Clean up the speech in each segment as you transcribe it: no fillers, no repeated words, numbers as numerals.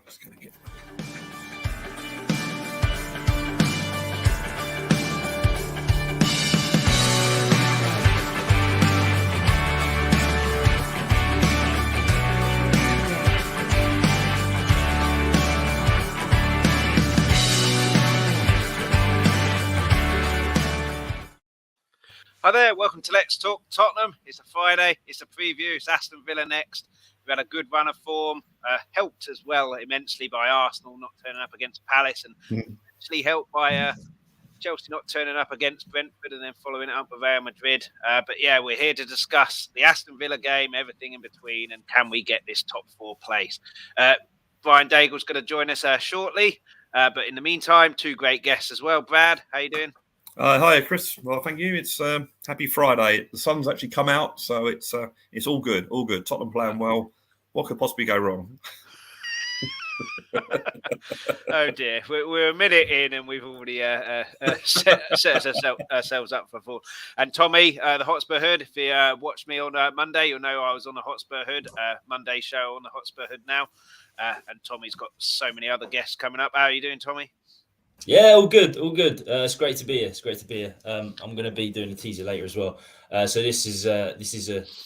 Just gonna get... Hi there, welcome to Let's Talk Tottenham. It's a Friday, it's a preview, it's Aston Villa next. We've had a good run of form, helped as well immensely by Arsenal not turning up against Palace, and actually helped by Chelsea not turning up against Brentford and then following it up with Real Madrid. But yeah, we're here to discuss the Aston Villa game, everything in between, and can we get this top four place? Brian Daigle's going to join us shortly, but in the meantime, two great guests as well. Brad, how you doing? Hi, Chris. Well, thank you. It's happy Friday. The sun's actually come out, so it's all good. All good. Tottenham playing well. What could possibly go wrong? Oh dear, we're a minute in and we've already set ourselves up for fall. And Tommy, the Hotspur Hood, if you watched me on Monday, you'll know I was on the Hotspur Hood, Monday show on the Hotspur Hood now. And Tommy's got so many other guests coming up. How are you doing, Tommy? Yeah, all good, all good. It's great to be here. I'm going to be doing a teaser later as well. So this is a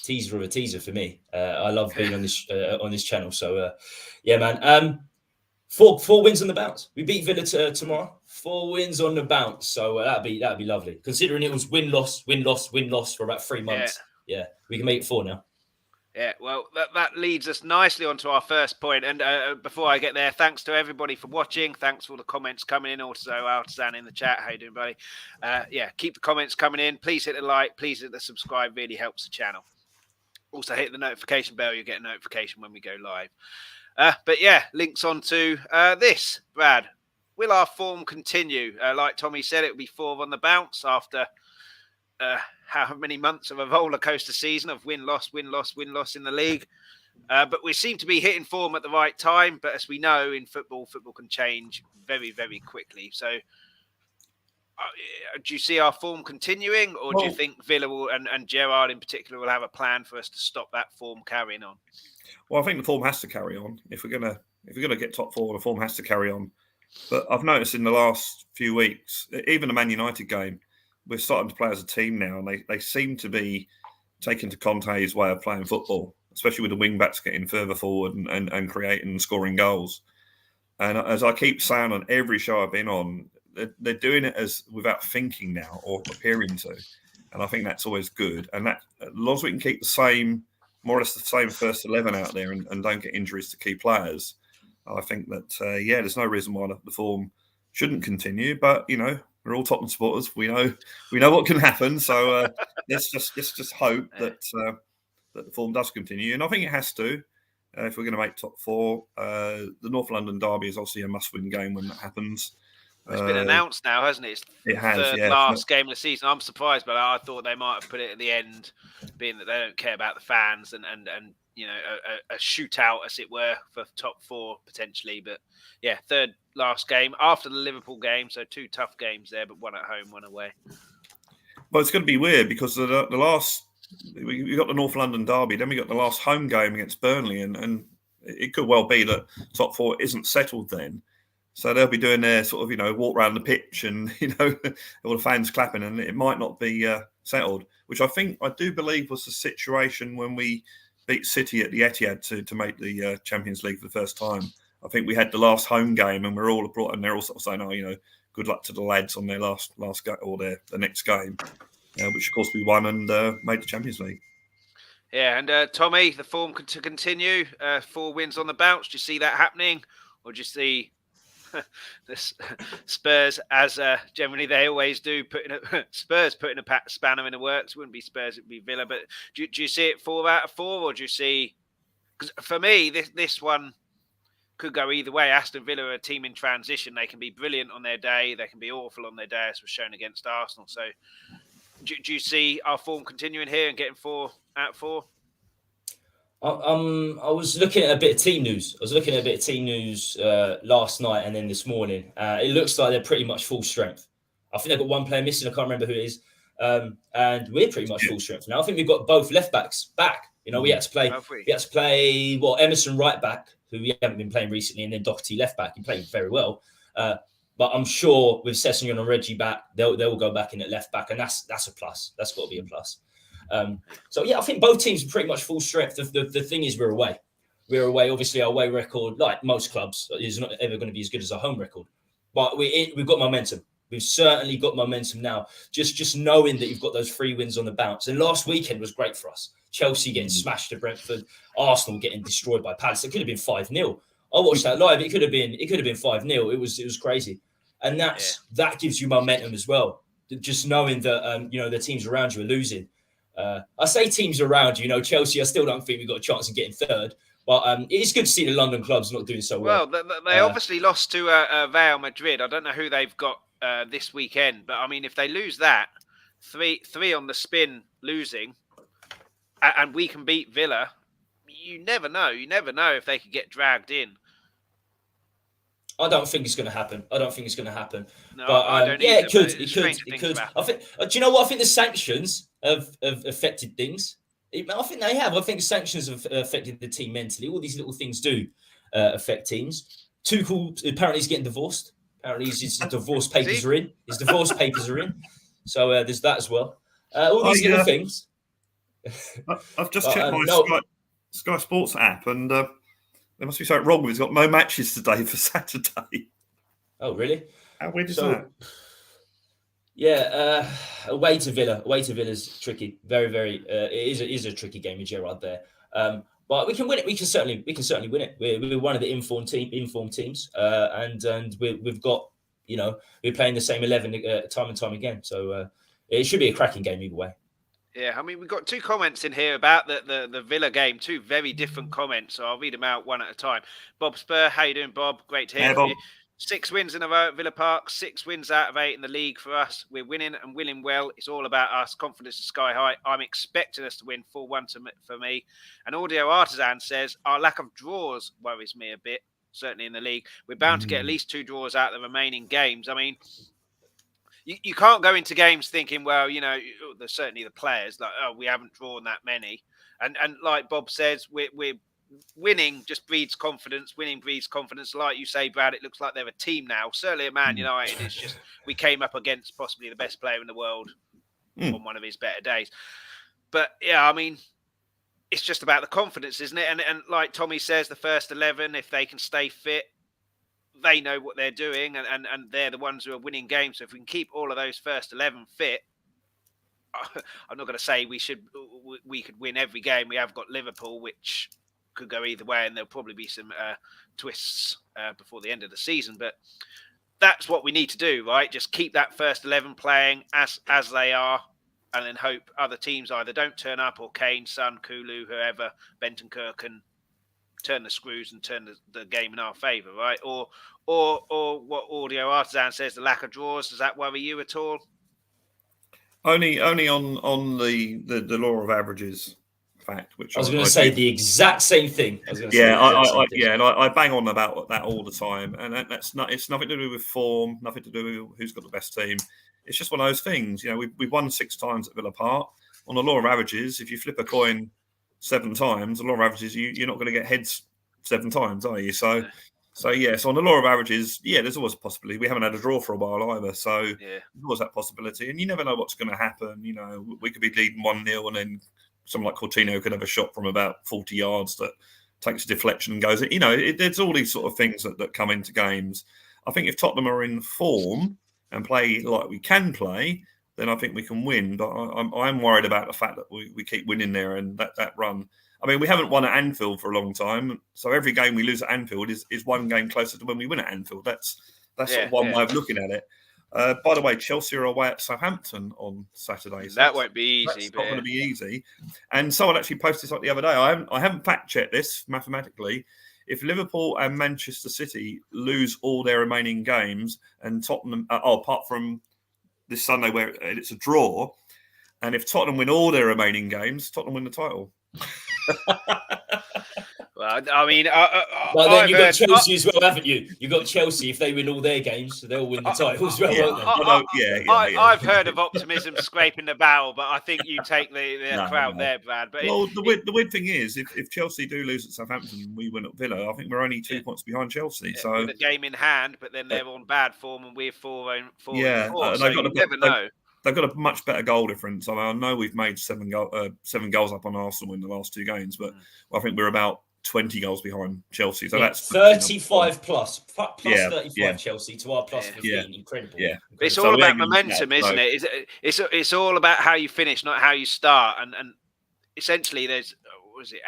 teaser of a teaser for me. I love being on this channel. So yeah, man. Four wins on the bounce. We beat Villa tomorrow. 4 wins on the bounce. So that'd be lovely. Considering it was win loss for about 3 months. Yeah, we can make it 4 now. Yeah, well, that leads us nicely onto our first point. And before I get there, thanks to everybody for watching. Thanks for all the comments coming in. Also, Artisan in the chat. How you doing, buddy? Yeah, keep the comments coming in. Please hit the like. Please hit the subscribe. Really helps the channel. Also, hit the notification bell. You'll get a notification when we go live. But yeah, links on to this. Brad, will our form continue? Like Tommy said, it will be 4 on the bounce after... how many months of a roller coaster season of win-loss in the league. But we seem to be hitting form at the right time. But as we know in football can change very, very quickly. So do you see our form continuing, or do you think Villa will, and Gerrard in particular will have a plan for us to stop that form carrying on? Well, I think the form has to carry on. If we're gonna get top 4, the form has to carry on. But I've noticed in the last few weeks, even the Man United game, we're starting to play as a team now, and they seem to be taking to Conte's way of playing football, especially with the wing-backs getting further forward and creating and scoring goals. And as I keep saying on every show I've been on, they're doing it as without thinking now, or appearing to. And I think that's always good. And that, as long as we can keep more or less the same first 11 out there and don't get injuries to key players, I think that, there's no reason why the form shouldn't continue. But, we're all Tottenham supporters. We know what can happen. So let's just hope that the form does continue, and I think it has to if we're going to make top 4. The North London derby is obviously a must-win game when that happens. It's been announced now, hasn't it? It's the last game of the season. I'm surprised, but I thought they might have put it at the end, being that they don't care about the fans and a shootout, as it were, for top 4 potentially. But yeah, third last game after the Liverpool game, so 2 tough games there, but 1 at home, 1 away. Well, it's going to be weird because we got the North London derby, then we got the last home game against Burnley, and it could well be that top 4 isn't settled then. So they'll be doing their sort of, walk around the pitch and, all the fans clapping, and it might not be settled, which I do believe was the situation when we beat City at the Etihad to make the Champions League for the first time. I think we had the last home game, and they're all sort of saying, good luck to the lads on their last game or the next game, which of course we won and made the Champions League. Yeah, and Tommy, the form to continue, 4 wins on the bounce. Do you see that happening, or do you see the Spurs, as generally they always do, putting a spanner in the works? It wouldn't be Spurs, it would be Villa. But do you see it 4 out of 4, or do you see? Because for me, this one could go either way. Aston Villa are a team in transition. They can be brilliant on their day. They can be awful on their day, as was shown against Arsenal. So do you see our form continuing here and getting 4 out of 4? I was looking at a bit of team news. Last night and then this morning. It looks like they're pretty much full strength. I think they've got 1 player missing. I can't remember who it is. And we're pretty much full strength now. I think we've got both left backs back. We had to play. Emerson right back who we haven't been playing recently, and then Doherty left back. He played very well. But I'm sure with Sessegnon and Reggie back, they'll go back in at left back, and that's a plus. That's got to be a plus. So yeah, I think both teams are pretty much full strength. The thing is, we're away. We're away. Obviously, our away record, like most clubs, is not ever going to be as good as our home record. But we've got momentum. We've certainly got momentum now. Just knowing that you've got those 3 wins on the bounce. And last weekend was great for us. Chelsea getting smashed to Brentford, Arsenal getting destroyed by Palace. It could have been 5-0. I watched that live. It could have been 5-0. It was crazy, and that gives you momentum as well. Just knowing that the teams around you are losing. I say teams around you. Chelsea. I still don't think we've got a chance of getting third. But it's good to see the London clubs not doing so well. Well, they obviously lost to Real Madrid. I don't know who they've got this weekend, but I mean, if they lose that, three on the spin losing, and we can beat Villa, you never know. You never know if they could get dragged in. I don't think it's going to happen. No, but I don't. Yeah, it could. It could. I think. Do you know what? I think the sanctions have affected things. I think they have. I think sanctions have affected the team mentally. All these little things do affect teams. Tuchel apparently is getting divorced. Apparently his divorce papers are in. His divorce papers are in. So there's that as well. All these little things. I've just checked my Sky Sports app, and there must be something wrong with it. He's got no matches today for Saturday. Oh, really? How weird is that? Yeah, away to Villa. Away to Villa is tricky. Very, very. It is a tricky game with Gerrard there. But we can win it. We can certainly win it. We're one of the informed teams, and we've got we're playing the same 11 time and time again. So it should be a cracking game either way. Yeah, I mean, we've got 2 comments in here about the Villa game, 2 very different comments. So I'll read them out one at a time. Bob Spur, how you doing, Bob? Great to hear from you. 6 wins in a row at Villa Park, 6 wins out of 8 in the league for us. We're winning and winning well. It's all about us. Confidence is sky high. I'm expecting us to win 4-1 for me. And Audio Artisan says, our lack of draws worries me a bit, certainly in the league. We're bound to get at least 2 draws out of the remaining games. I mean, you can't go into games thinking, well, there's certainly the players, like, oh, we haven't drawn that many. And like Bob says, we're winning just breeds confidence. Winning breeds confidence. Like you say, Brad, it looks like they're a team now. Certainly at Man United, it's just we came up against possibly the best player in the world on one of his better days. But yeah, I mean, it's just about the confidence, isn't it? And like Tommy says, the first 11, if they can stay fit, they know what they're doing, and they're the ones who are winning games. So if we can keep all of those first 11 fit, I'm not going to say we could win every game. We have got Liverpool, which could go either way, and there'll probably be some twists before the end of the season. But that's what we need to do, right? Just keep that first 11 playing as they are, and then hope other teams either don't turn up, or Kane, Son, Kulu, whoever, Bentancur can turn the screws and turn the game in our favour, right? Or what Audio Artisan says, the lack of draws, does that worry you at all? Only on the law of averages fact, which I was going to say the exact same thing. I bang on about that all the time, and it's nothing to do with form, nothing to do with who's got the best team. It's just one of those things. We've won 6 times at Villa Park. On the law of averages, if you flip a coin 7 times, the law of averages, you're not going to get heads 7 times, are you? So on the law of averages, there's always a possibility. We haven't had a draw for a while either, so there's always that possibility. And you never know what's going to happen. We could be leading 1-0, and then someone like Coutinho could have a shot from about 40 yards that takes a deflection and goes. There's all these sort of things that come into games. I think if Tottenham are in form and play like we can play, then I think we can win. But I'm worried about the fact that we keep winning there, and that run. I mean, we haven't won at Anfield for a long time, so every game we lose at Anfield is one game closer to when we win at Anfield. That's sort of one way of looking at it. By the way, Chelsea are away at Southampton on Saturday. So that won't be easy. It's not going to be easy. And someone actually posted this up the other day. I haven't fact-checked this mathematically. If Liverpool and Manchester City lose all their remaining games, and Tottenham, apart from this Sunday where it's a draw, and if Tottenham win all their remaining games, Tottenham win the title. Well, I mean, well, then you've got Chelsea as well, haven't you? You've got Chelsea. If they win all their games, they'll win the title as well, won't they? I've heard of optimism scraping the barrel, but I think you take the crowd there, Brad. But the weird thing is, if Chelsea do lose at Southampton and we win at Villa, I think we're only 2 points behind Chelsea. So with a game in hand, but then they're on bad form and we're four. And so you never know. They've got a much better goal difference. I mean, I know we've made 7 goals up on Arsenal in the last 2 games, but I think we're about 20 goals behind Chelsea. So that's 35 plus 35 Chelsea to our plus 15. Incredible. Yeah. It's all about momentum, isn't it? It's all about how you finish, not how you start. And essentially, there's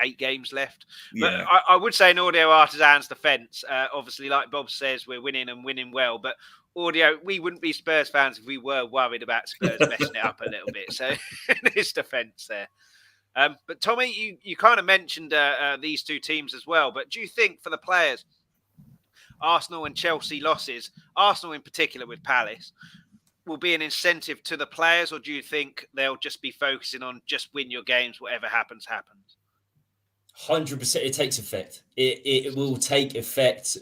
8 games left. Yeah. But I would say in Audio Artisan's defence, obviously, like Bob says, we're winning and winning well. But Audio, we wouldn't be Spurs fans if we were worried about Spurs messing it up a little bit. So in his defence there. But Tommy, you kind of mentioned these 2 teams as well. But do you think for the players, Arsenal and Chelsea losses, Arsenal in particular with Palace, will be an incentive to the players, or do you think they'll just be focusing on just win your games, whatever happens, happens? 100%, it takes effect. It will take effect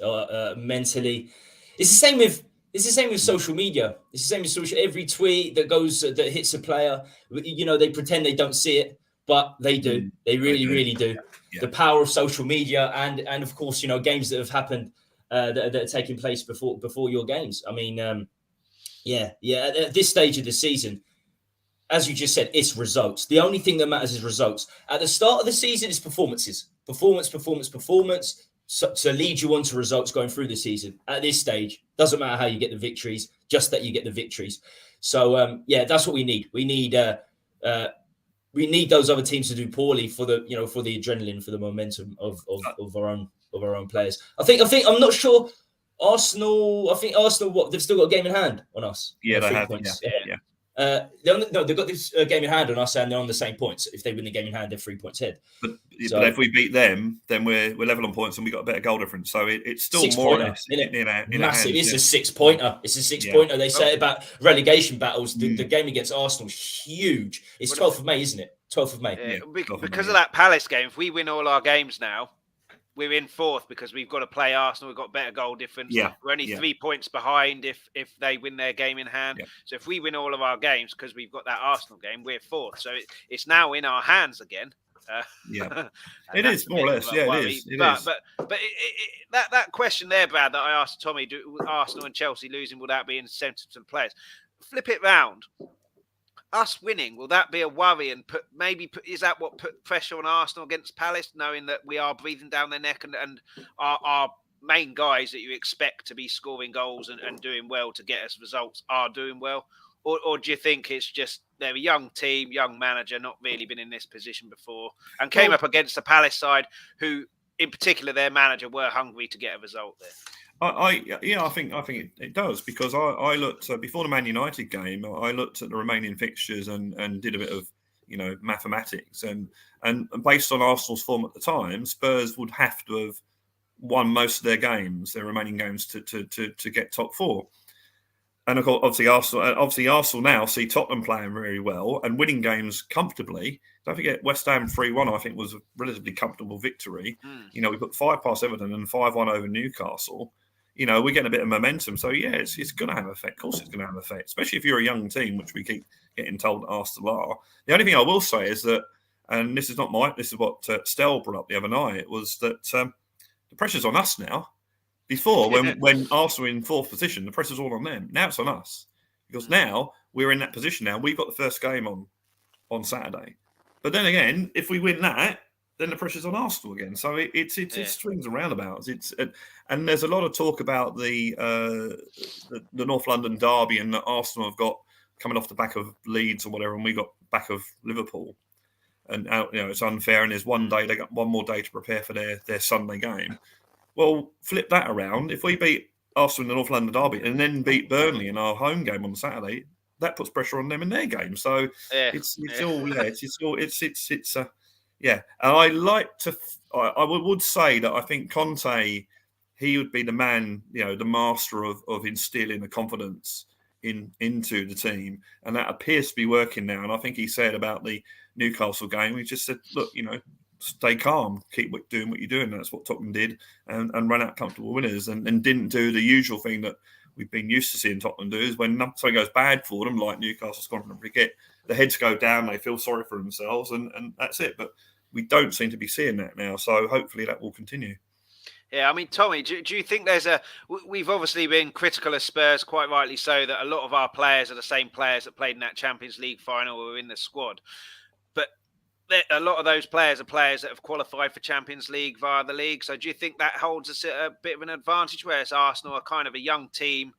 mentally. It's the same with social media. It's the same with social. Every tweet that hits a player, they pretend they don't see it, but they do. They really do. Yeah. The power of social media and of course, games that have happened that are taking place before your games. I mean, at this stage of the season, as you just said, it's results. The only thing that matters is results. At the start of the season, it's performances. Performance. So lead you on to results going through the season. At this stage, doesn't matter how you get the victories, just that you get the victories. So that's what we need. We need those other teams to do poorly for the adrenaline, for the momentum of our own players. I think I'm not sure. Arsenal, they've still got a game in hand on us. Yeah, they have. Points. Yeah. They've got this game in hand on us, and they're on the same points. If they win the game in hand, they're 3 points ahead. But if we beat them, then we're level on points, and we got a better goal difference. So it's still more or less in our massive. hands. It's a 6-pointer. It's a 6-pointer. They say about relegation battles. The game against Arsenal is huge. It's 12th of May, isn't it? 12th of May. Yeah, because of that Palace game, if we win all our games now, we're in 4th because we've got to play Arsenal. We've got better goal difference. Yeah. We're only 3 points behind if they win their game in hand. Yeah. So if we win all of our games because we've got that Arsenal game, we're 4th. So it's now in our hands again. It is more or less. Yeah, it is. But that question there, Brad, that I asked Tommy, do Arsenal and Chelsea losing, will that be incentive to the players? Flip it round. Us winning, will that be a worry and is that what put pressure on Arsenal against Palace, knowing that we are breathing down their neck and our main guys that you expect to be scoring goals and doing well to get us results are doing well? Or do you think it's just they're a young team, young manager, not really been in this position before and came up against the Palace side who, in particular, their manager were hungry to get a result there? I think it does, because I looked before the Man United game. I looked at the remaining fixtures and did a bit of mathematics and based on Arsenal's form at the time, Spurs would have to have won most of their remaining games to get top 4. And of course, obviously Arsenal now see Tottenham playing very well and winning games comfortably. Don't forget, West Ham 3-1, I think, was a relatively comfortable victory. We put 5 past Everton and 5-1 over Newcastle. We're getting a bit of momentum. So, it's going to have an effect. Of course it's going to have an effect, especially if you're a young team, which we keep getting told that Arsenal are. The only thing I will say is that, and this is what Stell brought up the other night, was that the pressure's on us now. Before, when Arsenal were in 4th position, the pressure's all on them. Now it's on us. Because now we're in that position now. We've got the first game on Saturday. But then again, if we win that, then the pressure's on Arsenal again. So it's swings and roundabouts. And there's a lot of talk about the North London derby, and that Arsenal have got coming off the back of Leeds or whatever, and we got back of Liverpool. And it's unfair, and there's they got one more day to prepare for their Sunday game. Well, flip that around. If we beat Arsenal in the North London derby and then beat Burnley in our home game on Saturday, that puts pressure on them in their game. So it's And I like to. I would say that I think Conte, he would be the man, the master of instilling the confidence into the team, and that appears to be working now. And I think he said about the Newcastle game, he just said, look, stay calm, keep doing what you're doing. That's what Tottenham did, and run out comfortable winners, and didn't do the usual thing that we've been used to seeing Tottenham do, is when something goes bad for them, like Newcastle's gone from cricket, the heads go down, they feel sorry for themselves, and that's it. But we don't seem to be seeing that now, so hopefully that will continue. Yeah, I mean, Tommy, do you think there's we've obviously been critical of Spurs, quite rightly so, that a lot of our players are the same players that played in that Champions League final or in the squad. But a lot of those players are players that have qualified for Champions League via the league. So do you think that holds us a bit of an advantage, whereas Arsenal are kind of a young team?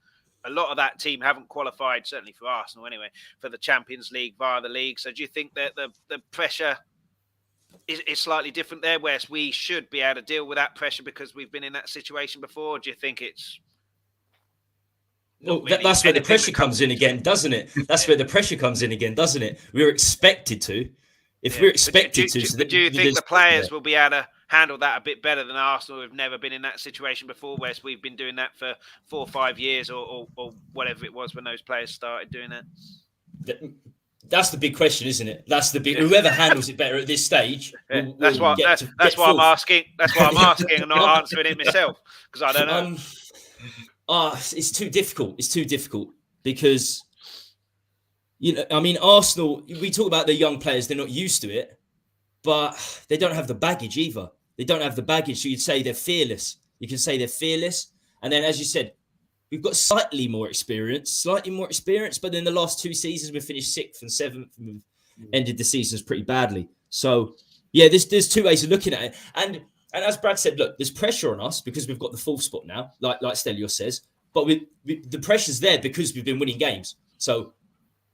A lot of that team haven't qualified, certainly for Arsenal anyway, for the Champions League via the league. So do you think that the pressure is slightly different there, whereas we should be able to deal with that pressure because we've been in that situation before? Do you think it's... Well, that's where the pressure comes in again, doesn't it? That's where the pressure comes in again, doesn't it? We're expected to. If we're expected to... Do you think the players will be able to handle that a bit better than Arsenal, who've never been in that situation before, whereas we've been doing that for 4 or 5 years or whatever it was when those players started doing that? That's the big question, isn't it? That's the big. Whoever handles it better at this stage. That's why I'm asking. That's why I'm asking and not answering it myself, because I don't know. It's too difficult. It's too difficult because, I mean, Arsenal. We talk about the young players; they're not used to it, but they don't have the baggage either. They don't have the baggage. So you'd say they're fearless. You can say they're fearless, and then, as you said, we've got slightly more experience, but in the last 2 seasons, we've finished 6th and 7th, and we've ended the seasons pretty badly. So, yeah, there's 2 ways of looking at it. And as Brad said, look, there's pressure on us because we've got the 4th spot now, like Stelios says, but the pressure's there because we've been winning games. So,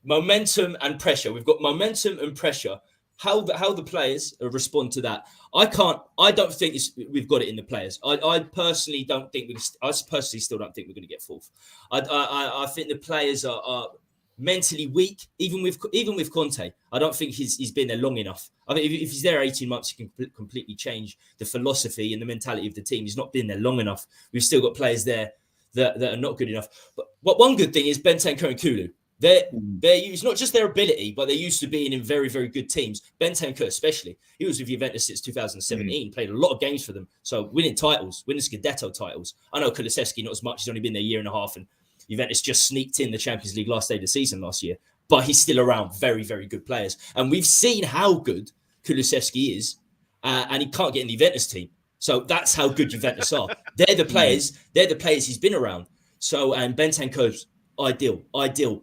momentum and pressure. We've got momentum and pressure. How the players respond to that, I don't think we've got it in the players. I personally don't think I personally still don't think we're going to get 4th. I think the players are mentally weak, even with Conte. I don't think he's been there long enough. I mean, if he's there 18 months, he can completely change the philosophy and the mentality of the team. He's not been there long enough. We've still got players there that are not good enough. But one good thing is Bentancur and Kulu. It's not just their ability, but they're used to being in very, very good teams. Bentancur especially. He was with Juventus since 2017, played a lot of games for them. So winning Scudetto titles. I know Kulusevski not as much. He's only been there a year and a half, and Juventus just sneaked in the Champions League last day of the season last year. But he's still around very, very good players. And we've seen how good Kulusevski is, and he can't get in the Juventus team. So that's how good Juventus are. They're the players he's been around. So, and Bentancur's ideal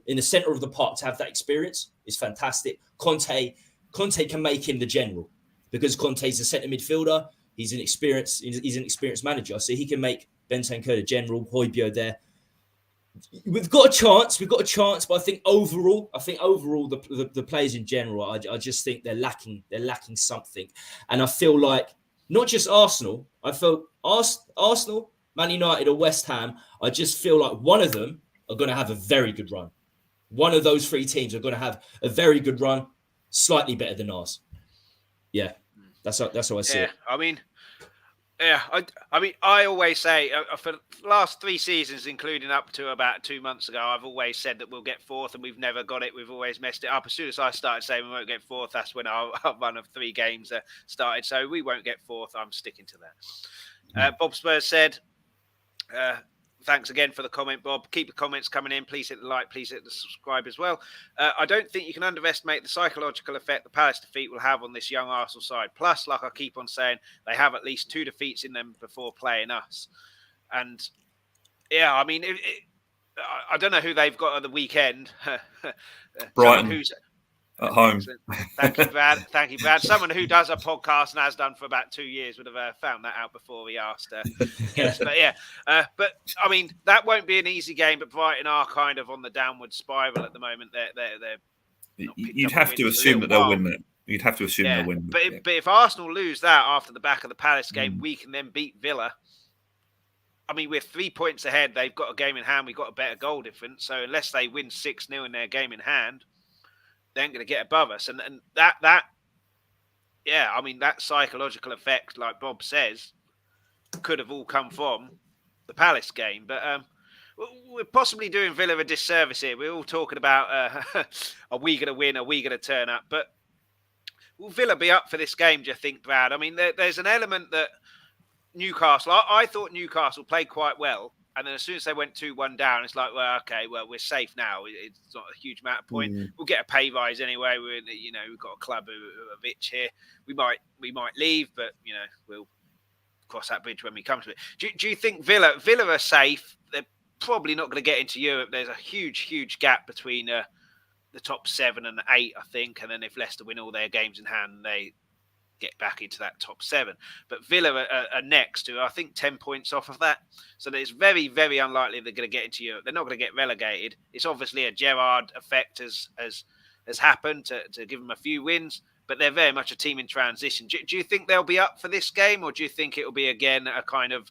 in the center of the park to have that experience is fantastic. Conte can make him the general because Conte's a center midfielder. He's an experienced manager, so he can make Bentancur the general. Højbjerg there. We've got a chance, but I think overall the players in general, I just think they're lacking something, and I feel like not just Arsenal. I feel Arsenal, Man United, or West Ham. I just feel like one of them are going to have a very good run. One of those 3 teams are going to have a very good run, slightly better than ours. Yeah, that's how I see it. I mean, I always say for the last 3 seasons, including up to about 2 months ago, I've always said that we'll get 4th, and we've never got it. We've always messed it up. As soon as I started saying we won't get 4th, that's when our run of 3 games started. So we won't get 4th. I'm sticking to that. Bob Spurs said... thanks again for the comment, Bob. Keep the comments coming in. Please hit the like. Please hit the subscribe as well. I don't think you can underestimate the psychological effect the Palace defeat will have on this young Arsenal side. Plus, like I keep on saying, they have at least 2 defeats in them before playing us. And, yeah, I mean, I don't know who they've got at the weekend. Brighton. At home. Thank you, Brad. Someone who does a podcast and has done for about 2 years would have found that out before we asked. But I mean, that won't be an easy game. But Brighton are kind of on the downward spiral at the moment. You'd have to assume that they'll win it. You'd have to assume they'll win. But if Arsenal lose that after the back of the Palace game, we can then beat Villa. I mean, we're 3 points ahead. They've got a game in hand. We've got a better goal difference. So unless they win 6-0 in their game in hand, they ain't going to get above us. And that psychological effect, like Bob says, could have all come from the Palace game. But we're possibly doing Villa a disservice here. We're all talking about, are we going to win? Are we going to turn up? But Will Villa be up for this game, do you think, Brad? I mean, there's an element that Newcastle, I thought Newcastle played quite well. And then as soon as they went 2-1 down, it's like, well, okay, well, we're safe now. It's not a huge amount of point. We'll get a pay rise anyway. We've got a club who are rich here. We might leave, but, we'll cross that bridge when we come to it. Do you think Villa are safe? They're probably not going to get into Europe. There's a huge gap between the top 7 and 8, I think. And then if Leicester win all their games in hand, they get back into that top 7. But Villa are next to, I think, 10 points off of that. So it's very, very unlikely they're going to get into Europe. They're not going to get relegated. It's obviously a Gerrard effect has happened to give them a few wins, but they're very much a team in transition. Do you think they'll be up for this game, or do you think it'll be, again, a kind of,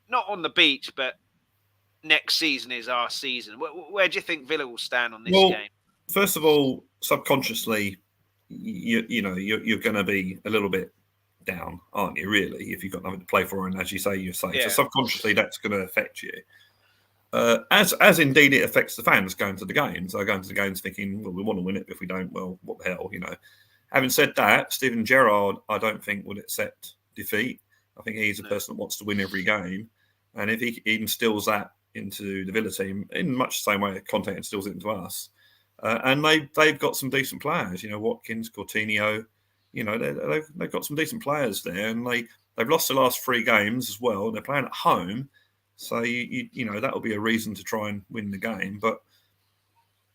not on the beach, but next season is our season? Where do you think Villa will stand on this game? First of all, subconsciously, you're going to be a little bit down, aren't you, really, if you've got nothing to play for, and as you say, you're safe. Yeah. So subconsciously, that's going to affect you. As indeed it affects the fans going to the games. I go into the games thinking, well, we want to win it. If we don't, well, what the hell, Having said that, Steven Gerrard, I don't think would accept defeat. I think he's a person that wants to win every game. And if he instills that into the Villa team, in much the same way Conte instills it into us, and they've got some decent players, Watkins, Coutinho, they've got some decent players there, and they've lost the last 3 games as well. They're playing at home, so that'll be a reason to try and win the game. But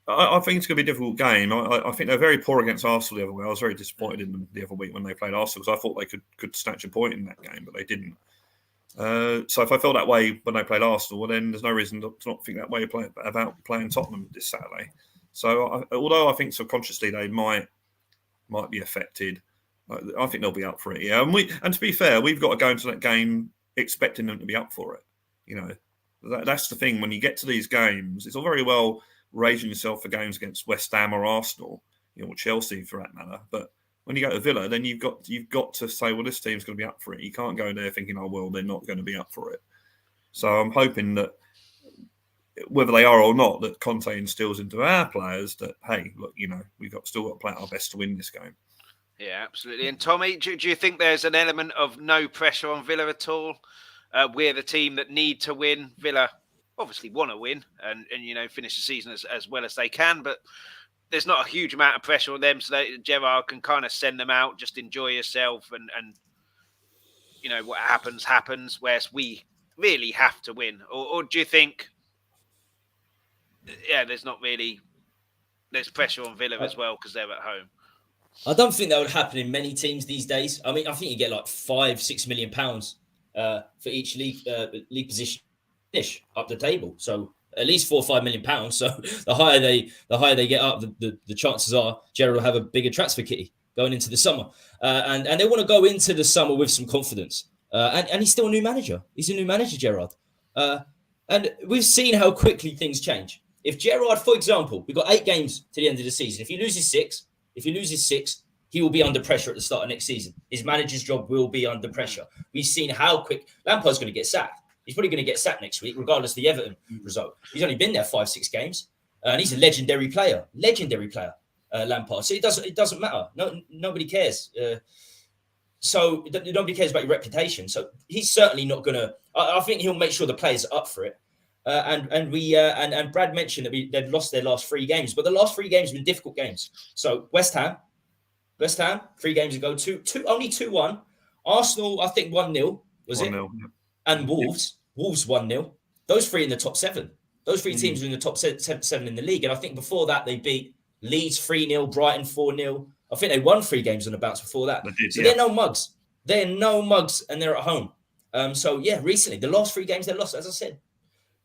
I think it's going to be a difficult game. I think they're very poor against Arsenal the other way. I was very disappointed in them the other week when they played Arsenal, because I thought they could snatch a point in that game, but they didn't. So if I felt that way when they played Arsenal, well, then there's no reason to not think that way about playing Tottenham this Saturday. So although I think subconsciously they might be affected, I think they'll be up for it. Yeah, and to be fair, we've got to go into that game expecting them to be up for it. That's the thing. When you get to these games, it's all very well raising yourself for games against West Ham or Arsenal, or Chelsea for that matter. But when you go to Villa, then you've got to say, well, this team's going to be up for it. You can't go there thinking, oh well, they're not going to be up for it. So I'm hoping that, whether they are or not, that Conte instills into our players that, hey, look, we've still got to play our best to win this game. Yeah, absolutely. And Tommy, do you think there's an element of no pressure on Villa at all? We're the team that need to win. Villa obviously want to win and finish the season as well as they can, but there's not a huge amount of pressure on them, so that Gerrard can kind of send them out, just enjoy yourself, and what happens, whereas we really have to win. Or do you think, there's pressure on Villa as well because they're at home? I don't think that would happen in many teams these days. I mean, I think you get like £5-6 million for each league position finish up the table. So at least £4 or £5 million. So the higher they get up, the chances are Gerrard will have a bigger transfer kitty going into the summer, and they want to go into the summer with some confidence. And he's still a new manager. He's a new manager, Gerrard, and we've seen how quickly things change. If Gerrard, for example, we've got 8 games to the end of the season. If he loses 6, he will be under pressure at the start of next season. His manager's job will be under pressure. We've seen how quick Lampard's going to get sacked. He's probably going to get sacked next week, regardless of the Everton result. He's only been there 5-6 games, and he's a legendary player. Lampard. So it doesn't matter. Nobody cares. So nobody cares about your reputation. So he's certainly not going to. I think he'll make sure the players are up for it. And Brad mentioned that they've lost their last 3 games, but the last 3 games have been difficult games. So West Ham, 3 games ago, only 2-1. Arsenal, I think 1-0 was 1-0, it? Yeah. And Wolves 1-0. Those 3 in the top 7. Those 3 teams are in the top 7 in the league. And I think before that they beat Leeds 3-0, Brighton 4-0. I think they won 3 games on the bounce before that. They're no mugs. They're no mugs, and they're at home. Recently the last 3 games they lost, as I said.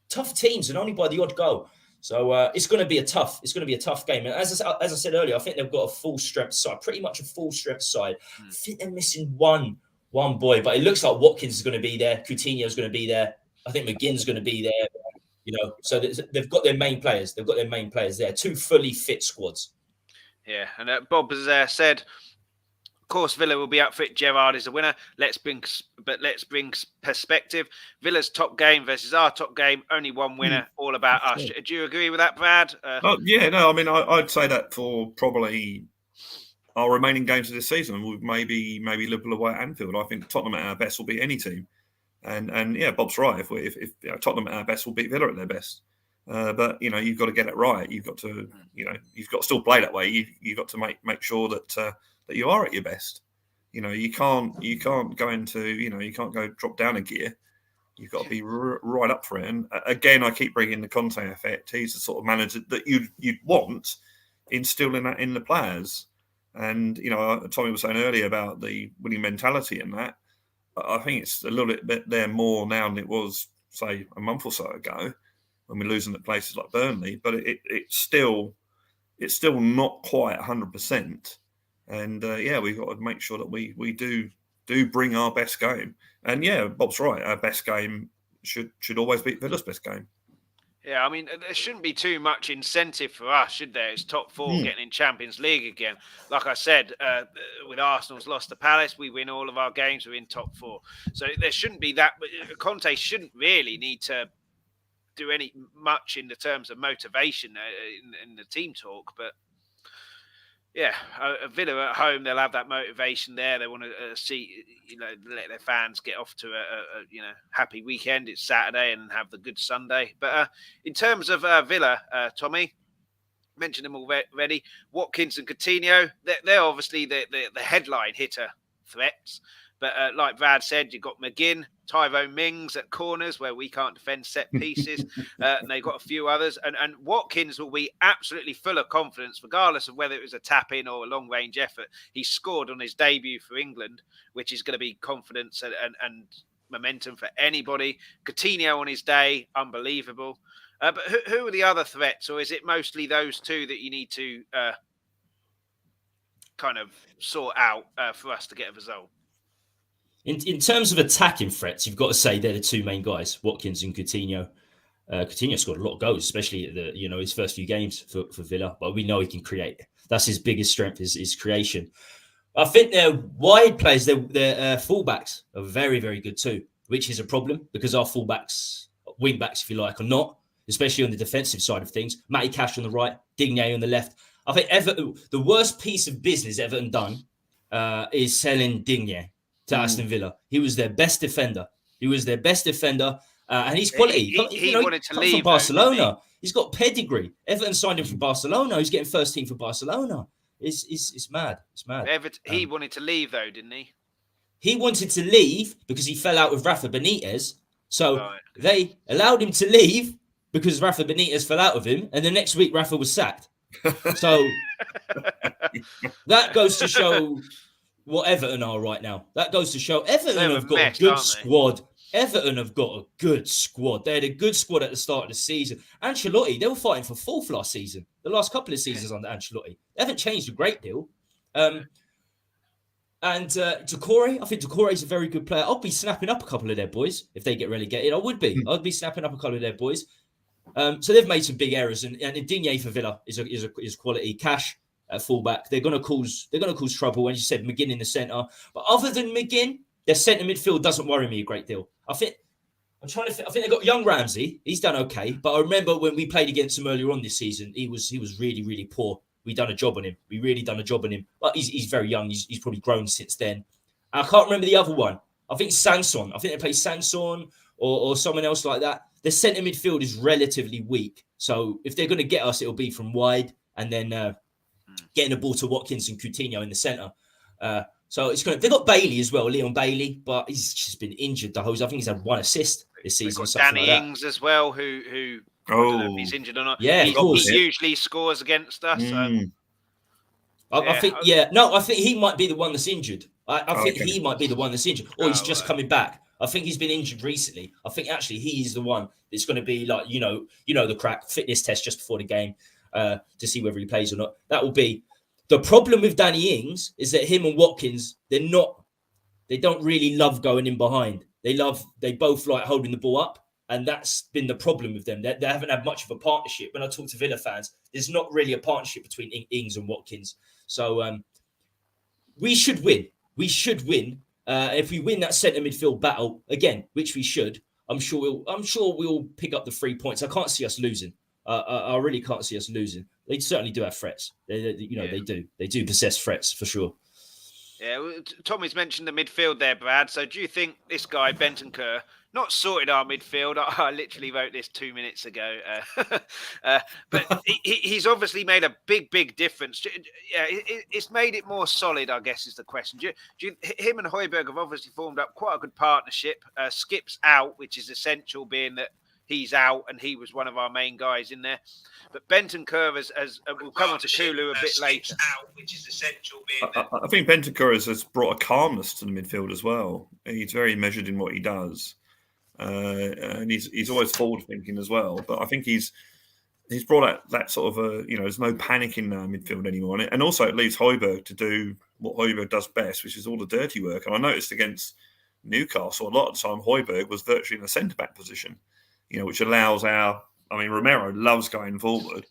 Tough teams, and only by the odd goal. So it's going to be a tough game. And as I said earlier, I think they've got a full strength side, pretty much a full strength side. I think they're missing one boy, but it looks like Watkins is going to be there. Coutinho is going to be there. I think McGinn's going to be there. So they've got their main players. They've got their main players there. 2 fully fit squads. Yeah, and Bob has said, of course, Villa will be up for it. Gerrard is a winner. Let's bring perspective. Villa's top game versus our top game. Only one winner. All about us. Do you agree with that, Brad? Yeah, no. I mean, I'd say that for probably our remaining games of this season, with maybe Liverpool away at Anfield, I think Tottenham at our best will beat any team. And yeah, Bob's right. If Tottenham at our best will beat Villa at their best. But you've got to get it right. You've got to still play that way. You've got to make sure that you are at your best. You can't go into you can't go drop down a gear. You've got to be right up for it. And again, I keep bringing the Conte effect. He's the sort of manager that you'd want instilling that in the players. And Tommy was saying earlier about the winning mentality and that. I think it's a little bit there more now than it was, say, a month or so ago when we're losing at places like Burnley. But it's still not quite 100%. And we've got to make sure that we do bring our best game. And yeah, Bob's right. Our best game should always beat Villa's best game. Yeah, I mean, there shouldn't be too much incentive for us, should there? It's top four getting in Champions League again. Like I said, with Arsenal's lost to Palace, we win all of our games, we're in top four. So there shouldn't be that. Conte shouldn't really need to do much in the terms of motivation in the team talk. But yeah, Villa at home, they'll have that motivation there. They want to see, let their fans get off to a happy weekend. It's Saturday and have the good Sunday. But in terms of Villa, Tommy, mentioned them already. Watkins and Coutinho, they're obviously the headline hitter threats. But like Brad said, you've got McGinn, Tyrone Mings at corners where we can't defend set pieces. And they've got a few others. And Watkins will be absolutely full of confidence, regardless of whether it was a tap-in or a long-range effort. He scored on his debut for England, which is going to be confidence and momentum for anybody. Coutinho on his day, unbelievable. But who are the other threats? Or is it mostly those two that you need to kind of sort out for us to get a result? In terms of attacking threats, you've got to say they're the two main guys, Watkins and Coutinho. Coutinho scored a lot of goals, especially at his first few games for Villa. But we know he can create. That's his biggest strength, is creation. I think their wide players, their fullbacks are very, very good too, which is a problem because our fullbacks, wing backs, if you like, are not, especially on the defensive side of things. Matty Cash on the right, Digne on the left. I think the worst piece of business Everton done is selling Digne to Aston Villa. He was their best defender. And he's quality. He wanted to leave from Barcelona. He's got pedigree. Everton signed him from Barcelona. He's getting first team for Barcelona. It's mad. It's mad. He wanted to leave though, didn't he? He wanted to leave because he fell out with Rafa Benitez. So they allowed him to leave because Rafa Benitez fell out with him. And the next week, Rafa was sacked. So that goes to show what Everton are right now. That goes to show Everton have got a good squad. Everton have got a good squad. They had a good squad at the start of the season. Ancelotti, they were fighting for fourth last season. The last couple of seasons under Ancelotti. They haven't changed a great deal. And Doucouré, I think Doucouré is a very good player. I'll be snapping up a couple of their boys if they get relegated. I would be. I'd be snapping up a couple of their boys. So they've made some big errors. And Digne for Villa is quality. Cash at fullback. They're going to cause trouble. When you said McGinn in the centre, but other than McGinn, their centre midfield doesn't worry me a great deal. I think they got young Ramsey. He's done okay, but I remember when we played against him earlier on this season, he was really, really poor. We done a job on him. We really done a job on him. But he's very young. He's probably grown since then. I can't remember the other one. I think Sanson. I think they play Sanson or someone else like that. The centre midfield is relatively weak. So if they're going to get us, it'll be from wide and then getting the ball to Watkins and Coutinho in the centre. So it's going. They've got Bailey as well, Leon Bailey, but he's just been injured the whole. I think he's had one assist this season. They've got Danny Ings as well, who I don't know if he's injured or not. Yeah, he usually scores against us. I think he might be the one that's injured. I think he might be the one that's injured, or he's just coming back. I think he's been injured recently. I think actually he's the one that's going to be like the crack fitness test just before the game to see whether he plays or not. That will be. The problem with Danny Ings is that him and Watkins, they don't really love going in behind. They both like holding the ball up. And that's been the problem with them. They haven't had much of a partnership. When I talk to Villa fans, there's not really a partnership between Ings and Watkins. So we should win. We should win. If we win that centre midfield battle again, which we should, I'm sure we'll pick up the 3 points. I can't see us losing. I really can't see us losing. They certainly do have threats. They do. They do possess threats for sure. Yeah, Tommy's mentioned the midfield there, Brad. So do you think this guy, Bentancur, not sorted our midfield? I literally wrote this 2 minutes ago. But he's obviously made a big difference. Yeah, it's made it more solid, I guess, is the question. Him and Højbjerg have obviously formed up quite a good partnership. Skipp's out, which is essential, being that he's out and he was one of our main guys in there. But Bentancur as we'll come on to Kulu a bit later. Out, which is essential. I think Bentancur has brought a calmness to the midfield as well. He's very measured in what he does, and he's always forward thinking as well. But I think he's brought out that sort of there's no panic in our midfield anymore, and also it leaves Højbjerg to do what Højbjerg does best, which is all the dirty work. And I noticed against Newcastle a lot of the time Højbjerg was virtually in a centre back position, which allows Romero loves going forward,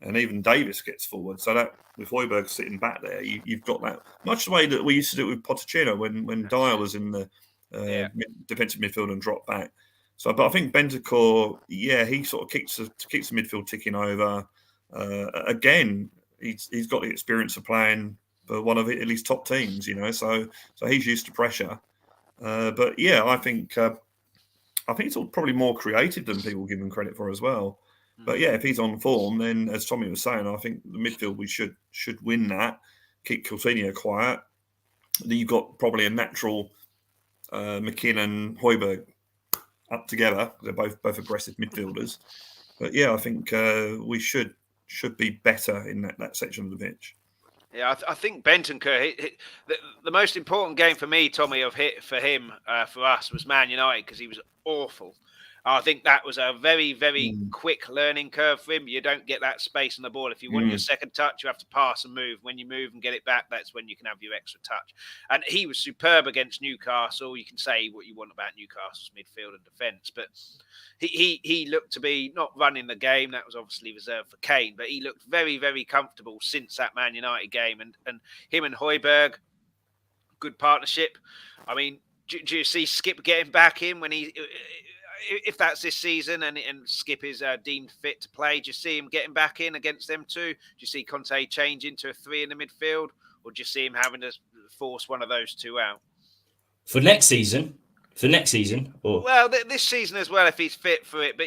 and even Davis gets forward. So that with Højbjerg sitting back there, you've got that much the way that we used to do it with Pochettino when Dyer was in the defensive midfield and dropped back. So, but I think Bentancur, he sort of keeps the midfield ticking over. Again, he's got the experience of playing for one of Italy's top teams, So he's used to pressure. But I think it's all probably more creative than people give him credit for as well. But if he's on form, then as Tommy was saying, I think the midfield we should win that. Keep Coutinho quiet. Then you've got probably a natural McKinnon, Højbjerg up together. They're both aggressive midfielders. But I think we should be better in that section of the pitch. Yeah, I think Bentancur, the most important game for me, Tommy, for us was Man United, because he was awful. I think that was a very, very quick learning curve for him. You don't get that space on the ball. If you want your second touch, you have to pass and move. When you move and get it back, that's when you can have your extra touch. And he was superb against Newcastle. You can say what you want about Newcastle's midfield and defence, but he looked to be not running the game. That was obviously reserved for Kane, but he looked very, very comfortable since that Man United game. And him and Højbjerg, good partnership. I mean, do you see Skipp getting back in when if that's this season and Skipp is deemed fit to play, do you see him getting back in against them too? Do you see Conte change into a 3 in the midfield, or do you see him having to force one of those two out? For next season? Or? Well, this season as well, if he's fit for it. But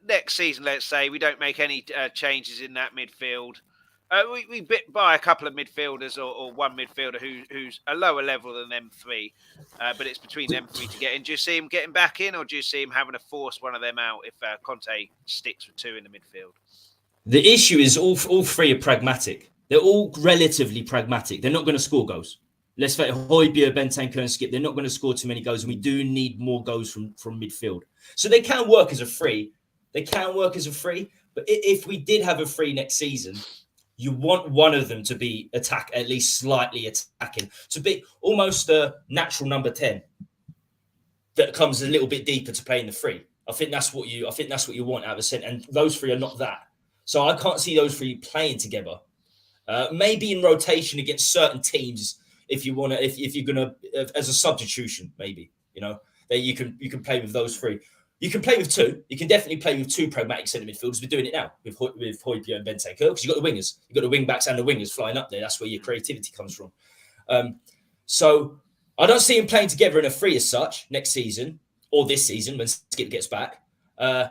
next season, let's say, we don't make any changes in that midfield. We buy a couple of midfielders or one midfielder who's a lower level than them three, but it's between them three to get in. Do you see him getting back in, or do you see him having to force one of them out if Conte sticks with 2 in the midfield? The issue is all three are pragmatic. They're all relatively pragmatic. They're not going to score goals. Let's face it, Højbjerg, Bentancur and Skipp, they're not going to score too many goals, and we do need more goals from midfield. So they can work as a free. But if we did have a free next season, you want one of them to be at least slightly attacking, to be almost a natural number 10 that comes a little bit deeper to play in the free. I think that's what you want out of a centre, and those three are not that. So I can't see those three playing together. Maybe in rotation against certain teams, if you want to, if you're gonna as a substitution, maybe that you can play with those three. You can play with 2. You can definitely play with 2 pragmatic centre midfielders. We're doing it now with Højbjerg and Bentancur, because you've got the wingers. You've got the wing backs and the wingers flying up there. That's where your creativity comes from. So I don't see him playing together in a 3 as such next season or this season when Skipp gets back. I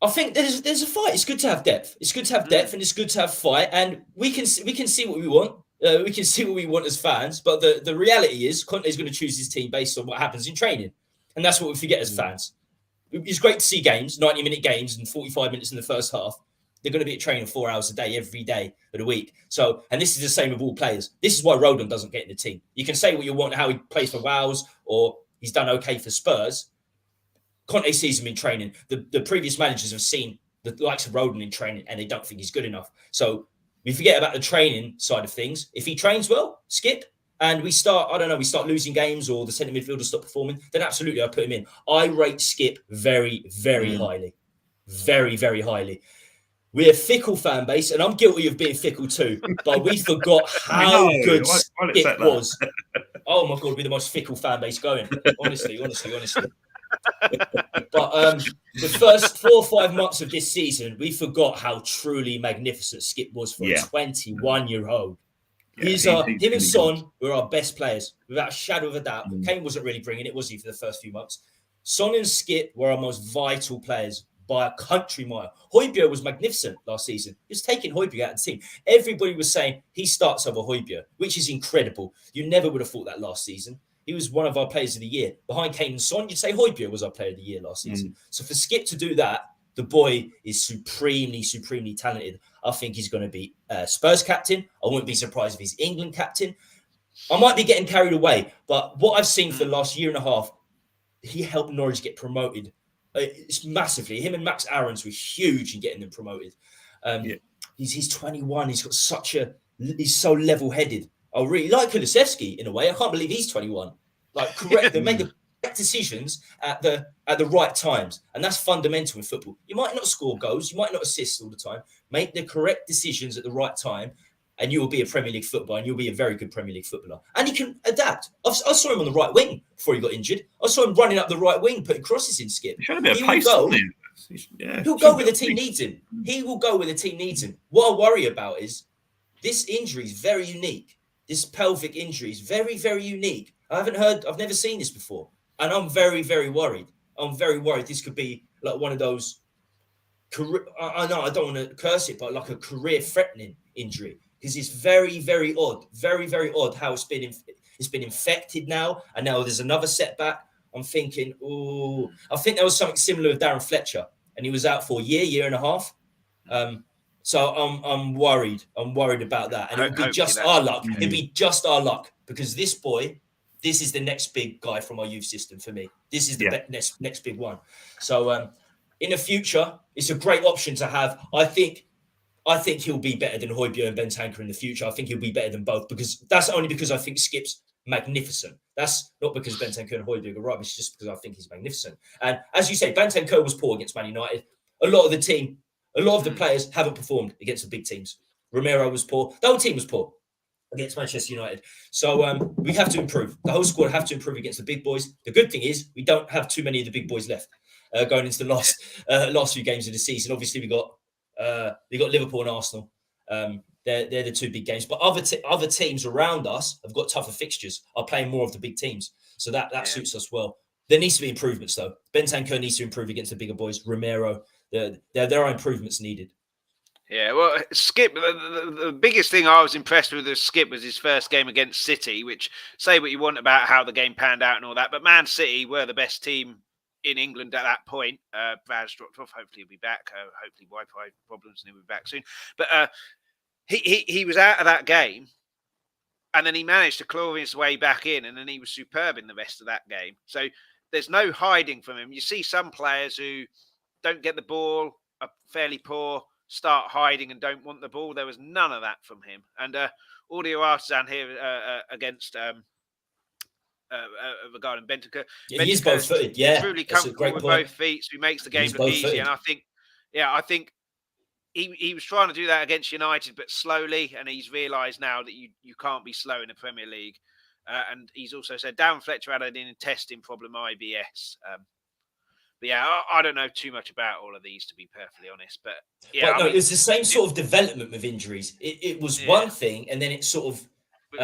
think there's a fight. It's good to have depth. It's good to have depth, and it's good to have fight. And we can see what we want. We can see what we want as fans. But the reality is, Conte is going to choose his team based on what happens in training, and that's what we forget as fans. It's great to see games, 90-minute games and 45 minutes in the first half. They're going to be at training 4 hours a day, every day of the week. So, and this is the same with all players. This is why Rodon doesn't get in the team. You can say what you want, how he plays for Wales, or he's done okay for Spurs. Conte sees him in training. The previous managers have seen the likes of Rodon in training, and they don't think he's good enough. So we forget about the training side of things. If he trains well, Skipp, and we start losing games, or the centre midfielders stop performing, then absolutely I put him in. I rate Skipp very, very highly. Very, very highly. We're a fickle fan base, and I'm guilty of being fickle too, but we forgot how good Skipp was. Oh my God, we're the most fickle fan base going. Honestly. But the first 4 or 5 months of this season, we forgot how truly magnificent Skipp was for a 21-year-old. Yeah, Him and Son were our best players, without a shadow of a doubt. Mm. Kane wasn't really bringing it, was he, for the first few months? Son and Skipp were our most vital players by a country mile. Højbjerg was magnificent last season. He was taking Højbjerg out of the team. Everybody was saying he starts over Højbjerg, which is incredible. You never would have thought that last season. He was one of our players of the year. Behind Kane and Son, you'd say Højbjerg was our player of the year last season. So for Skipp to do that, the boy is supremely, supremely talented. I think he's going to be Spurs captain. I wouldn't be surprised if he's England captain. I might be getting carried away, but what I've seen for the last year and a half, he helped Norwich get promoted. It's massively. Him and Max Aarons were huge in getting them promoted. He's 21. He's got he's so level-headed. I really like Kulusevski in a way. I can't believe he's 21. Like, correct. They make the correct decisions at the right times, and that's fundamental in football. You might not score goals, you might not assist all the time. Make the correct decisions at the right time, and you will be a Premier League footballer, and you'll be a very good Premier League footballer. And he can adapt. I saw him on the right wing before he got injured. I saw him running up the right wing, putting crosses in, Skipp. He'll go where the team needs him. He will go where the team needs him. What I worry about is this injury is very unique. This pelvic injury is very, very unique. I've never seen this before. And I'm very, very worried. I'm very worried this could be like one of those I know I don't want to curse it, but like a career-threatening injury. Because it's very, very odd. Very, very odd how it's been infected now. And now there's another setback. I'm thinking, I think there was something similar with Darren Fletcher. And he was out for a year and a half. So I'm worried. I'm worried about that. And it'll be just our luck. It'll be just our luck. Because this boy, this is the next big guy from our youth system for me. This is the next big one. So in the future, it's a great option to have. I think he'll be better than Højbjerg and Bentancur in the future. I think he'll be better than both, because that's only because I think Skipp's magnificent. That's not because Bentancur and Højbjerg are rubbish, just because I think he's magnificent. And as you say, Bentancur was poor against Man United. A lot of the players haven't performed against the big teams. Romero was poor. The whole team was poor against Manchester United. So we have to improve. The whole squad have to improve against the big boys. The good thing is we don't have too many of the big boys left going into the last few games of the season. Obviously, we got Liverpool and Arsenal. They're the two big games. But other teams around us have got tougher fixtures, are playing more of the big teams. So that suits us well. There needs to be improvements, though. Bentancur needs to improve against the bigger boys. Romero, there are improvements needed. Yeah, well, Skipp, the biggest thing I was impressed with Skipp was his first game against City, which, say what you want about how the game panned out and all that, but Man City were the best team in England at that point. Vaz dropped off. Hopefully he'll be back. Hopefully Wi-Fi problems and he'll be back soon. But he was out of that game, and then he managed to claw his way back in, and then he was superb in the rest of that game. So there's no hiding from him. You see some players who don't get the ball, are fairly poor, start hiding and don't want the ball. There was none of that from him. And Audio Artisan here against regarding Bentancur. Yeah, he's both footed. Yeah, truly comfortable with both feet, so he makes the game look easy. And I think he was trying to do that against United, but slowly, and he's realised now that you can't be slow in the Premier League. And he's also said Darren Fletcher had an intestine problem, IBS. But yeah, I don't know too much about all of these, to be perfectly honest. But yeah, it was the same sort of development with injuries. It was one thing, and then it sort of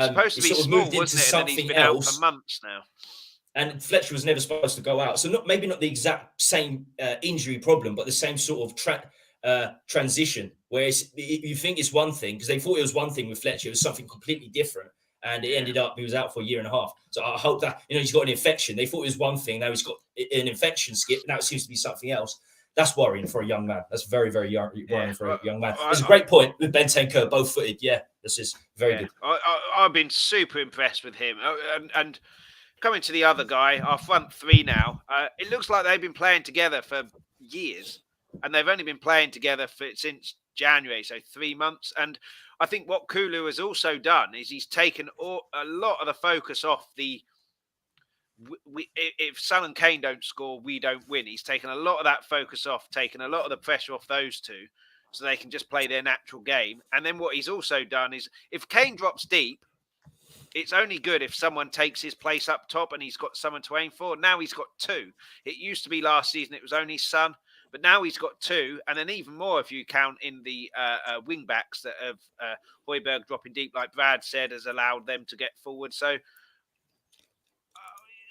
supposed to be small, moved into something and he's been else. Out for months now. And Fletcher was never supposed to go out, so maybe not the exact same injury problem, but the same sort of transition. Whereas you think it's one thing, because they thought it was one thing with Fletcher, it was something completely different. And it ended up, he was out for a year and a half. So I hope that, he's got an infection. They thought it was one thing. Now he's got an infection, Skipp. Now it seems to be something else. That's worrying for a young man. That's very, very worrying for a young man. It's a great point with Bentancur, both footed. Yeah, this is very good. I've been super impressed with him. And coming to the other guy, our front three now, it looks like they've been playing together for years. And they've only been playing together since January, so 3 months. And I think what Kulu has also done is he's taken a lot of the focus off if Son and Kane don't score, we don't win. He's taken a lot of that focus off, taken a lot of the pressure off those two, so they can just play their natural game. And then what he's also done is, if Kane drops deep, it's only good if someone takes his place up top and he's got someone to aim for. Now he's got two. It used to be last season it was only Son, but now he's got two, and then even more if you count in the wing backs that have Højbjerg dropping deep, like Brad said, has allowed them to get forward. So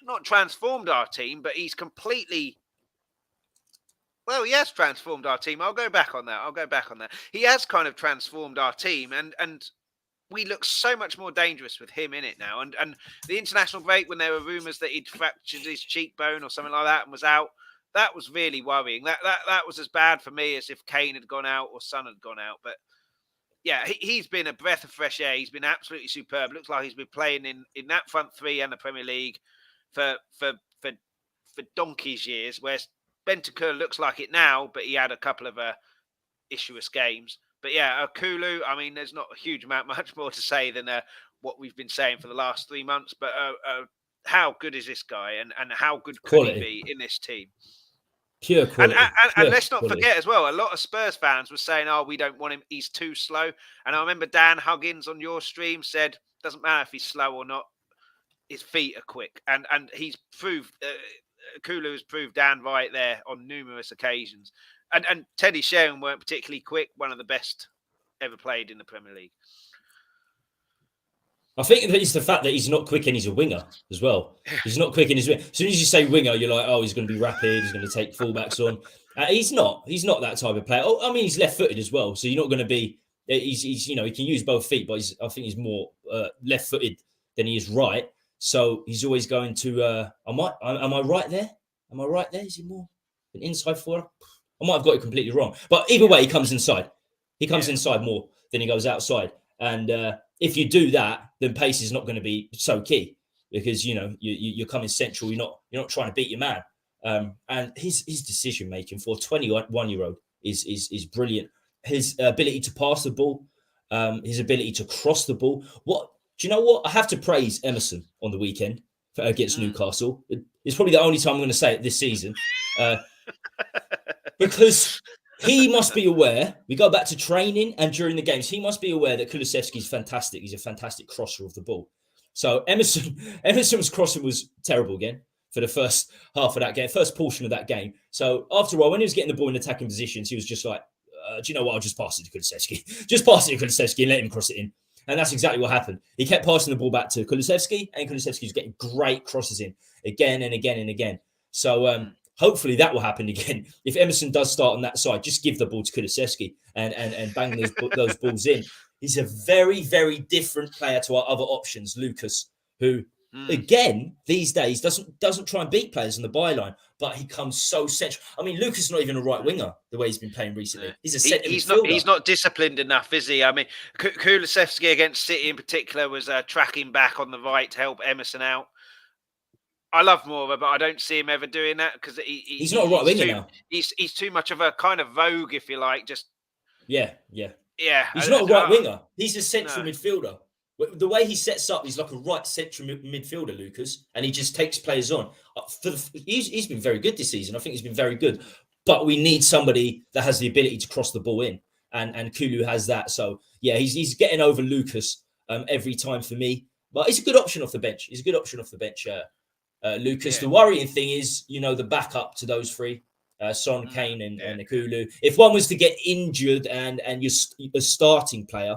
not transformed our team, but he's completely... Well, he has transformed our team. I'll go back on that. He has kind of transformed our team, and we look so much more dangerous with him in it now. And the international break, when there were rumours that he'd fractured his cheekbone or something like that and was out, that was really worrying. That was as bad for me as if Kane had gone out or Son had gone out. But yeah, he's been a breath of fresh air. He's been absolutely superb. Looks like he's been playing in that front three and the Premier League for donkey's years, whereas Bentancur looks like it now, but he had a couple of issueless games. But yeah, Kulu, I mean, there's not a huge amount, much more to say than what we've been saying for the last 3 months. But how good is this guy, and how good could he be in this team? Pure quality. And let's not forget as well, a lot of Spurs fans were saying, oh, we don't want him, he's too slow. And I remember Dan Huggins on your stream said, doesn't matter if he's slow or not, his feet are quick. And he's proved... Kulu has proved Dan right there on numerous occasions. And Teddy Sheringham weren't particularly quick, one of the best ever played in the Premier League. I think it's the fact that he's not quick and he's a winger as well. He's not quick in his wing. As soon as you say winger, you're like, oh, he's going to be rapid, he's going to take fullbacks on. He's not. He's not that type of player. Oh, I mean, he's left-footed as well, so you're not going to be... He's he can use both feet, but I think he's more left-footed than he is right. So he's always going to. Am I right there? Am I right there? Is he more an inside forward? I might have got it completely wrong. But either way, he comes inside. He comes inside more than he goes outside. And if you do that, then pace is not going to be so key because you're coming central. You're not trying to beat your man. And his decision making for a 21-year-old is brilliant. His ability to pass the ball, his ability to cross the ball. Do you know what? I have to praise Emerson on the weekend against Newcastle. It's probably the only time I'm going to say it this season. Because he must be aware, we go back to training and during the games, he must be aware that Kulusevski's fantastic. He's a fantastic crosser of the ball. So Emerson's crossing was terrible again for the first half of that game, first portion of that game. So after a while, when he was getting the ball in attacking positions, he was just like, do you know what? I'll just pass it to Kulusevski. Just pass it to Kulusevski and let him cross it in. And that's exactly what happened. He kept passing the ball back to Kulusevski, and Kulusevski was getting great crosses in again and again and again. So hopefully that will happen again. If Emerson does start on that side, just give the ball to Kulusevski and bang those balls in. He's a very, very different player to our other options, Lucas, who, again, these days doesn't try and beat players on the byline, but he comes so central. I mean, Lucas is not even a right winger the way he's been playing recently. He's a centre midfielder. He's not disciplined enough, is he? I mean, Kulusevski against City in particular was tracking back on the right to help Emerson out. I love Mora, but I don't see him ever doing that because he's not a right winger now. He's too much of a kind of vogue, if you like. Just yeah. He's not a right winger. He's a central midfielder. The way he sets up, he's like a right central midfielder, Lucas, and he just takes players on. He's been very good this season. I think he's been very good. But we need somebody that has the ability to cross the ball in, and Kulu has that. So, yeah, he's getting over Lucas every time for me. But he's a good option off the bench. Lucas. Yeah. The worrying thing is, the backup to those three, Son, Kane, and Kulu. If one was to get injured and you're a starting player,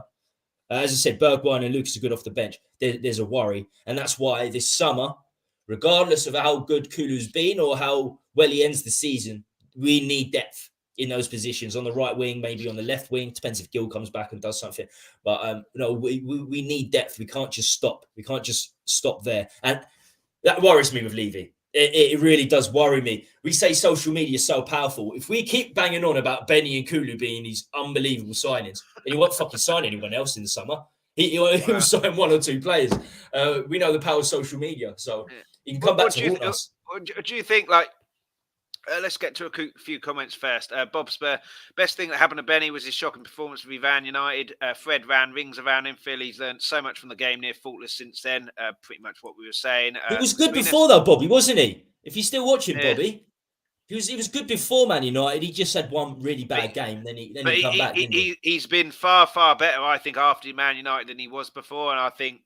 as I said, Bergwijn and Lucas are good off the bench. There's a worry. And that's why this summer, regardless of how good Kulu's been or how well he ends the season, we need depth in those positions. On the right wing, maybe on the left wing. Depends if Gil comes back and does something. But, we need depth. We can't just stop. We can't just stop there. And that worries me with Levy. It really does worry me. We say social media is so powerful. If we keep banging on about Benny and Kulu being these unbelievable signings, and he won't fucking sign anyone else in the summer, he'll sign one or two players. We know the power of social media, so he can come back to haunt us. Do you think, let's get to a few comments first. Bob Spur, best thing that happened to Benny was his shocking performance with Van United. Fred ran rings around him. Phil, he's learned so much from the game, near faultless since then. Pretty much what we were saying. He was good before though, Bobby, wasn't he? If you're still watching, Bobby, he was good before Man United. He just had one really bad game, then he come back. He's been far, far better, I think, after Man United than he was before, and I think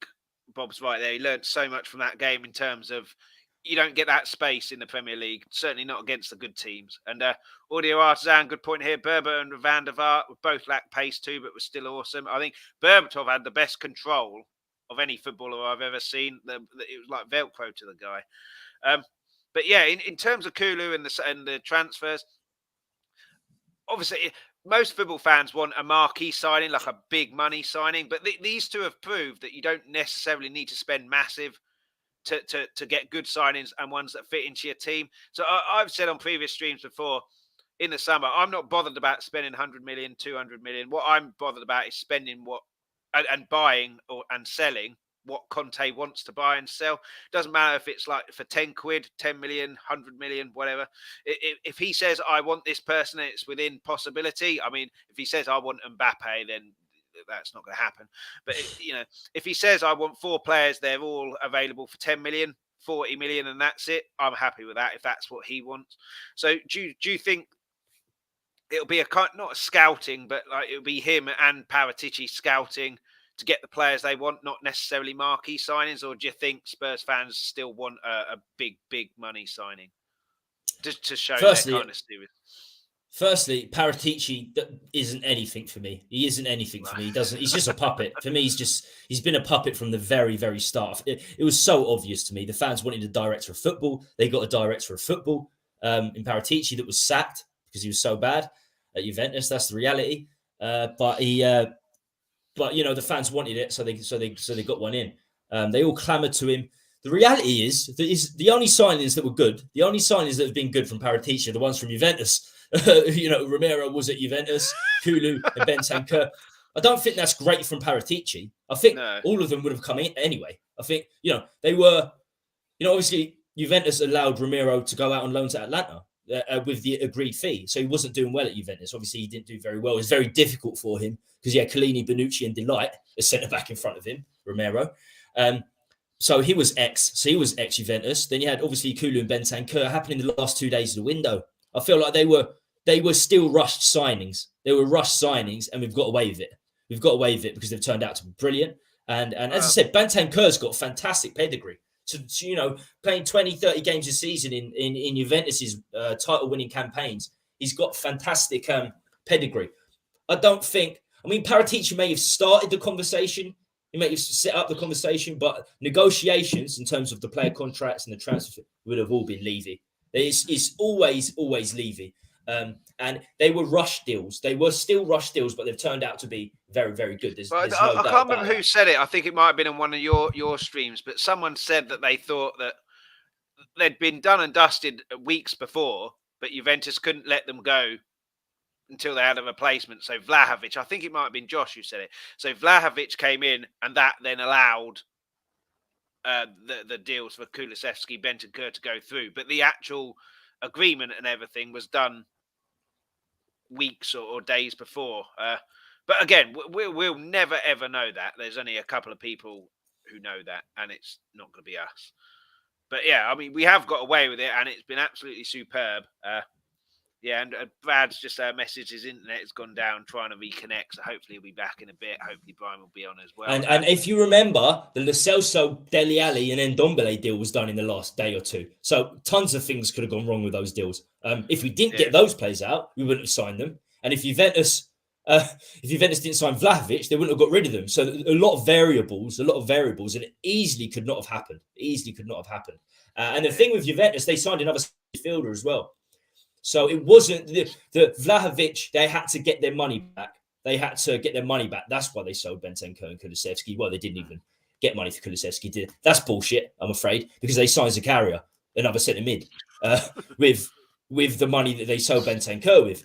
Bob's right there. He learned so much from that game in terms of you don't get that space in the Premier League, certainly not against the good teams. And Audio Artisan, good point here. Berber and Van der Vaart both lack pace too, but were still awesome. I think Berbatov had the best control of any footballer I've ever seen. It was like Velcro to the guy. But yeah, in terms of Kulu and the transfers, obviously most football fans want a marquee signing, like a big money signing. But these two have proved that you don't necessarily need to spend massive to get good signings and ones that fit into your team. So I've said on previous streams before, in the summer, I'm not bothered about spending 100 million, 200 million. What I'm bothered about is spending and buying and selling what Conte wants to buy and sell. Doesn't matter if it's like for 10 quid, 10 million, 100 million, whatever. If he says, I want this person, it's within possibility. I mean, if he says, I want Mbappe, then that's not going to happen. But if he says I want 4 players, they're all available for 10 million, 40 million, and that's it, I'm happy with that if that's what he wants. So do you think it'll be not a scouting, but like it'll be him and Paratici scouting to get the players they want, not necessarily marquee signings? Or do you think Spurs fans still want a big money signing to show their kind of serious? Firstly, Paratici isn't anything for me. He isn't anything for me. He's just a puppet. For me, he's been a puppet from the very, very start. It was so obvious to me. The fans wanted a director of football. They got a director of football in Paratici that was sacked because he was so bad at Juventus. That's the reality. But the fans wanted it, so they got one in. They all clamoured to him. The reality is the only signings that were good, the only signings that have been good from Paratici are the ones from Juventus. Romero was at Juventus, Kulu and Bentancur. I don't think that's great from Paratici. I think all of them would have come in anyway. I think, they were, obviously Juventus allowed Romero to go out on loan to Atlanta with the agreed fee. So he wasn't doing well at Juventus. Obviously, he didn't do very well. It was very difficult for him because he had Chiellini, Bonucci and Delight as centre-back in front of him, Romero. So he was ex-Juventus. Then you had obviously Kulu and Bentancur happening in the last 2 days of the window. I feel like they were still rushed signings. They were rushed signings, and we've got away with it. We've got away with it because they've turned out to be brilliant. And as I said, Bentancur's got fantastic pedigree. So playing 20, 30 games a season in Juventus's title-winning campaigns, he's got fantastic pedigree. Paratici may have started the conversation. He may have set up the conversation, but negotiations in terms of the player contracts and the transfer would have all been Levy. It's always Levy. And they were rush deals. They were still rush deals, but they've turned out to be very, very good. I can't remember who said it. I think it might have been on one of your streams, but someone said that they thought that they'd been done and dusted weeks before, but Juventus couldn't let them go until they had a replacement. So Vlahovic, I think it might have been Josh who said it. So Vlahovic came in, and that then allowed the deals for Kulusevski, Bentancur to go through. But the actual agreement and everything was done weeks or days before. But again, we'll never, ever know that. There's only a couple of people who know that, and it's not going to be us. But yeah, we have got away with it, and it's been absolutely superb. And Brad's just messaged his internet has gone down trying to reconnect, so hopefully he'll be back in a bit. Hopefully Brian will be on as well. And if you remember, the Lo Celso, Dele Alli and Ndombele deal was done in the last day or two. So tons of things could have gone wrong with those deals. If we didn't get those players out, we wouldn't have signed them. And if Juventus didn't sign Vlahovic, they wouldn't have got rid of them. So a lot of variables, and it easily could not have happened. And the thing with Juventus, they signed another fielder as well. So it wasn't the Vlahovic. They had to get their money back. That's why they sold Bentancur and Kulusevski. Well, they didn't even get money for Kulusevski. That's bullshit, I'm afraid, because they signed Zakaria, another centre mid, with the money that they sold Bentancur with.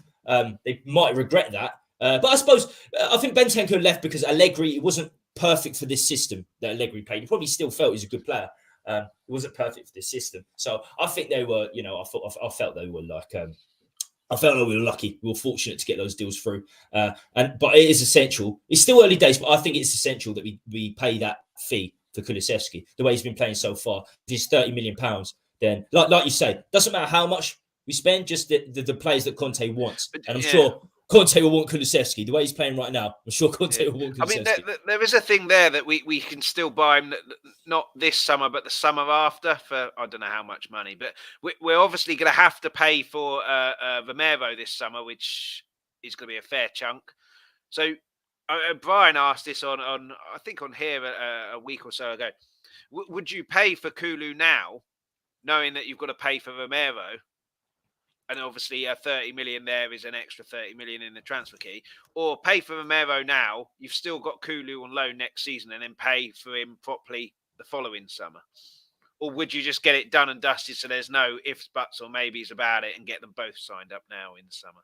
They might regret that. But I think Bentancur left because Allegri, it wasn't perfect for this system that Allegri played. He probably still felt he was a good player. It wasn't perfect for this system. So I think they were, I felt they were we were lucky. We were fortunate to get those deals through. But it is essential. It's still early days, but I think it's essential that we pay that fee for Kulusevski. The way he's been playing so far, if he's £30 million, then like you say, doesn't matter how much we spend, just the players that Conte wants. And I'm sure Conte will want Kulusevski. The way he's playing right now, I'm sure Conte will want Kulusevski. I mean, there is a thing there that we can still buy him, not this summer, but the summer after for I don't know how much money. But we're obviously going to have to pay for Romero this summer, which is going to be a fair chunk. So Brian asked this on I think on here a week or so ago. Would you pay for Kulu now, knowing that you've got to pay for Romero? And obviously 30 million there is an extra 30 million in the transfer key. Or pay for Romero now, you've still got Kulu on loan next season, and then pay for him properly the following summer? Or would you just get it done and dusted so there's no ifs, buts or maybes about it and get them both signed up now in the summer?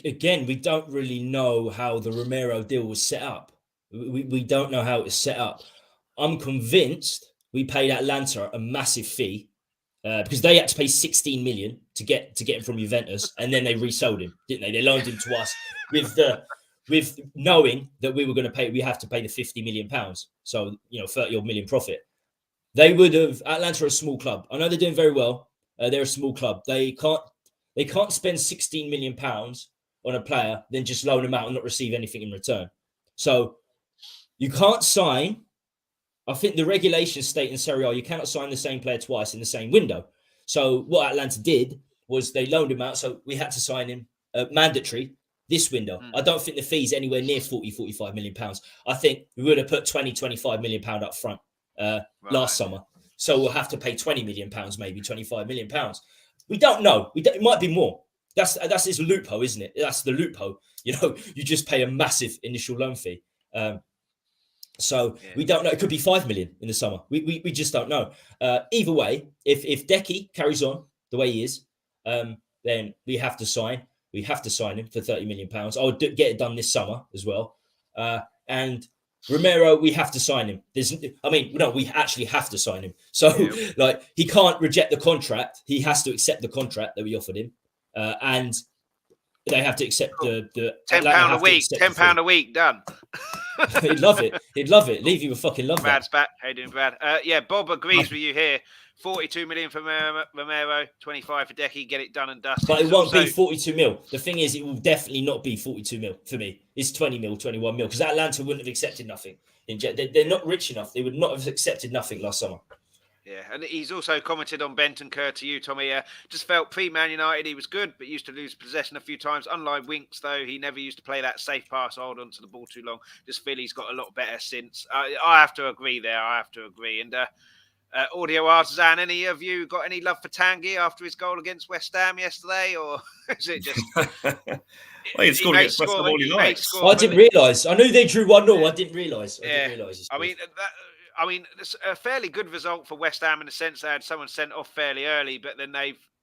Again, we don't really know how the Romero deal was set up. We don't know how it was set up. I'm convinced we paid Atlanta a massive fee because they had to pay 16 million to get him from Juventus, and then they resold him, didn't they? They loaned him to us with knowing that we were going to pay. We have to pay the 50 million pounds, so 30 odd million profit. They would have. Atlanta are a small club. I know they're doing very well. They're a small club. They can't spend 16 million pounds on a player, then just loan him out and not receive anything in return. So you can't sign. I think the regulations state in Serie A you cannot sign the same player twice in the same window. So what Atlanta did was they loaned him out, so we had to sign him mandatory this window. I don't think the fee's anywhere near 45 million pounds. I think we would have put 25 million pound up front last summer. So we'll have to pay 20 million pounds, maybe 25 million pounds. We don't know. It might be more. That's this loophole, isn't it? That's the loophole. You just pay a massive initial loan fee. We don't know. It could be 5 million in the summer. We just don't know. Either way, if Decky carries on the way he is, then we have to sign. We have to sign him for 30 million pounds. I would get it done this summer as well. And Romero, we have to sign him. We actually have to sign him. So, he can't reject the contract. He has to accept the contract that we offered him, and they have to accept the £10 a week. £10 a week done. He'd love it. Levy would fucking love Brad's that. back. How you doing, Brad? Bob agrees with you here. 42 million for Romero, 25 for Decky. Get it done and dusted. But it won't be 42 mil. The thing is, it will definitely not be 42 mil for me. It's 20 mil, 21 mil, because Atlanta wouldn't have accepted nothing. They're not rich enough. They would not have accepted nothing last summer. Yeah, and he's also commented on Bentancur to you, Tommy. Just felt pre-Man United he was good, but used to lose possession a few times. Unlike Winks, though, he never used to play that safe pass, hold on to the ball too long. Just feel he's got a lot better since. I have to agree there. And Audio Artisan, any of you got any love for Tanguy after his goal against West Ham yesterday, or is it just... He scored against West Ham all he likes. I didn't realise. I knew they drew 1-0. I didn't realise. I mean, it's a fairly good result for West Ham in the sense they had someone sent off fairly early, but then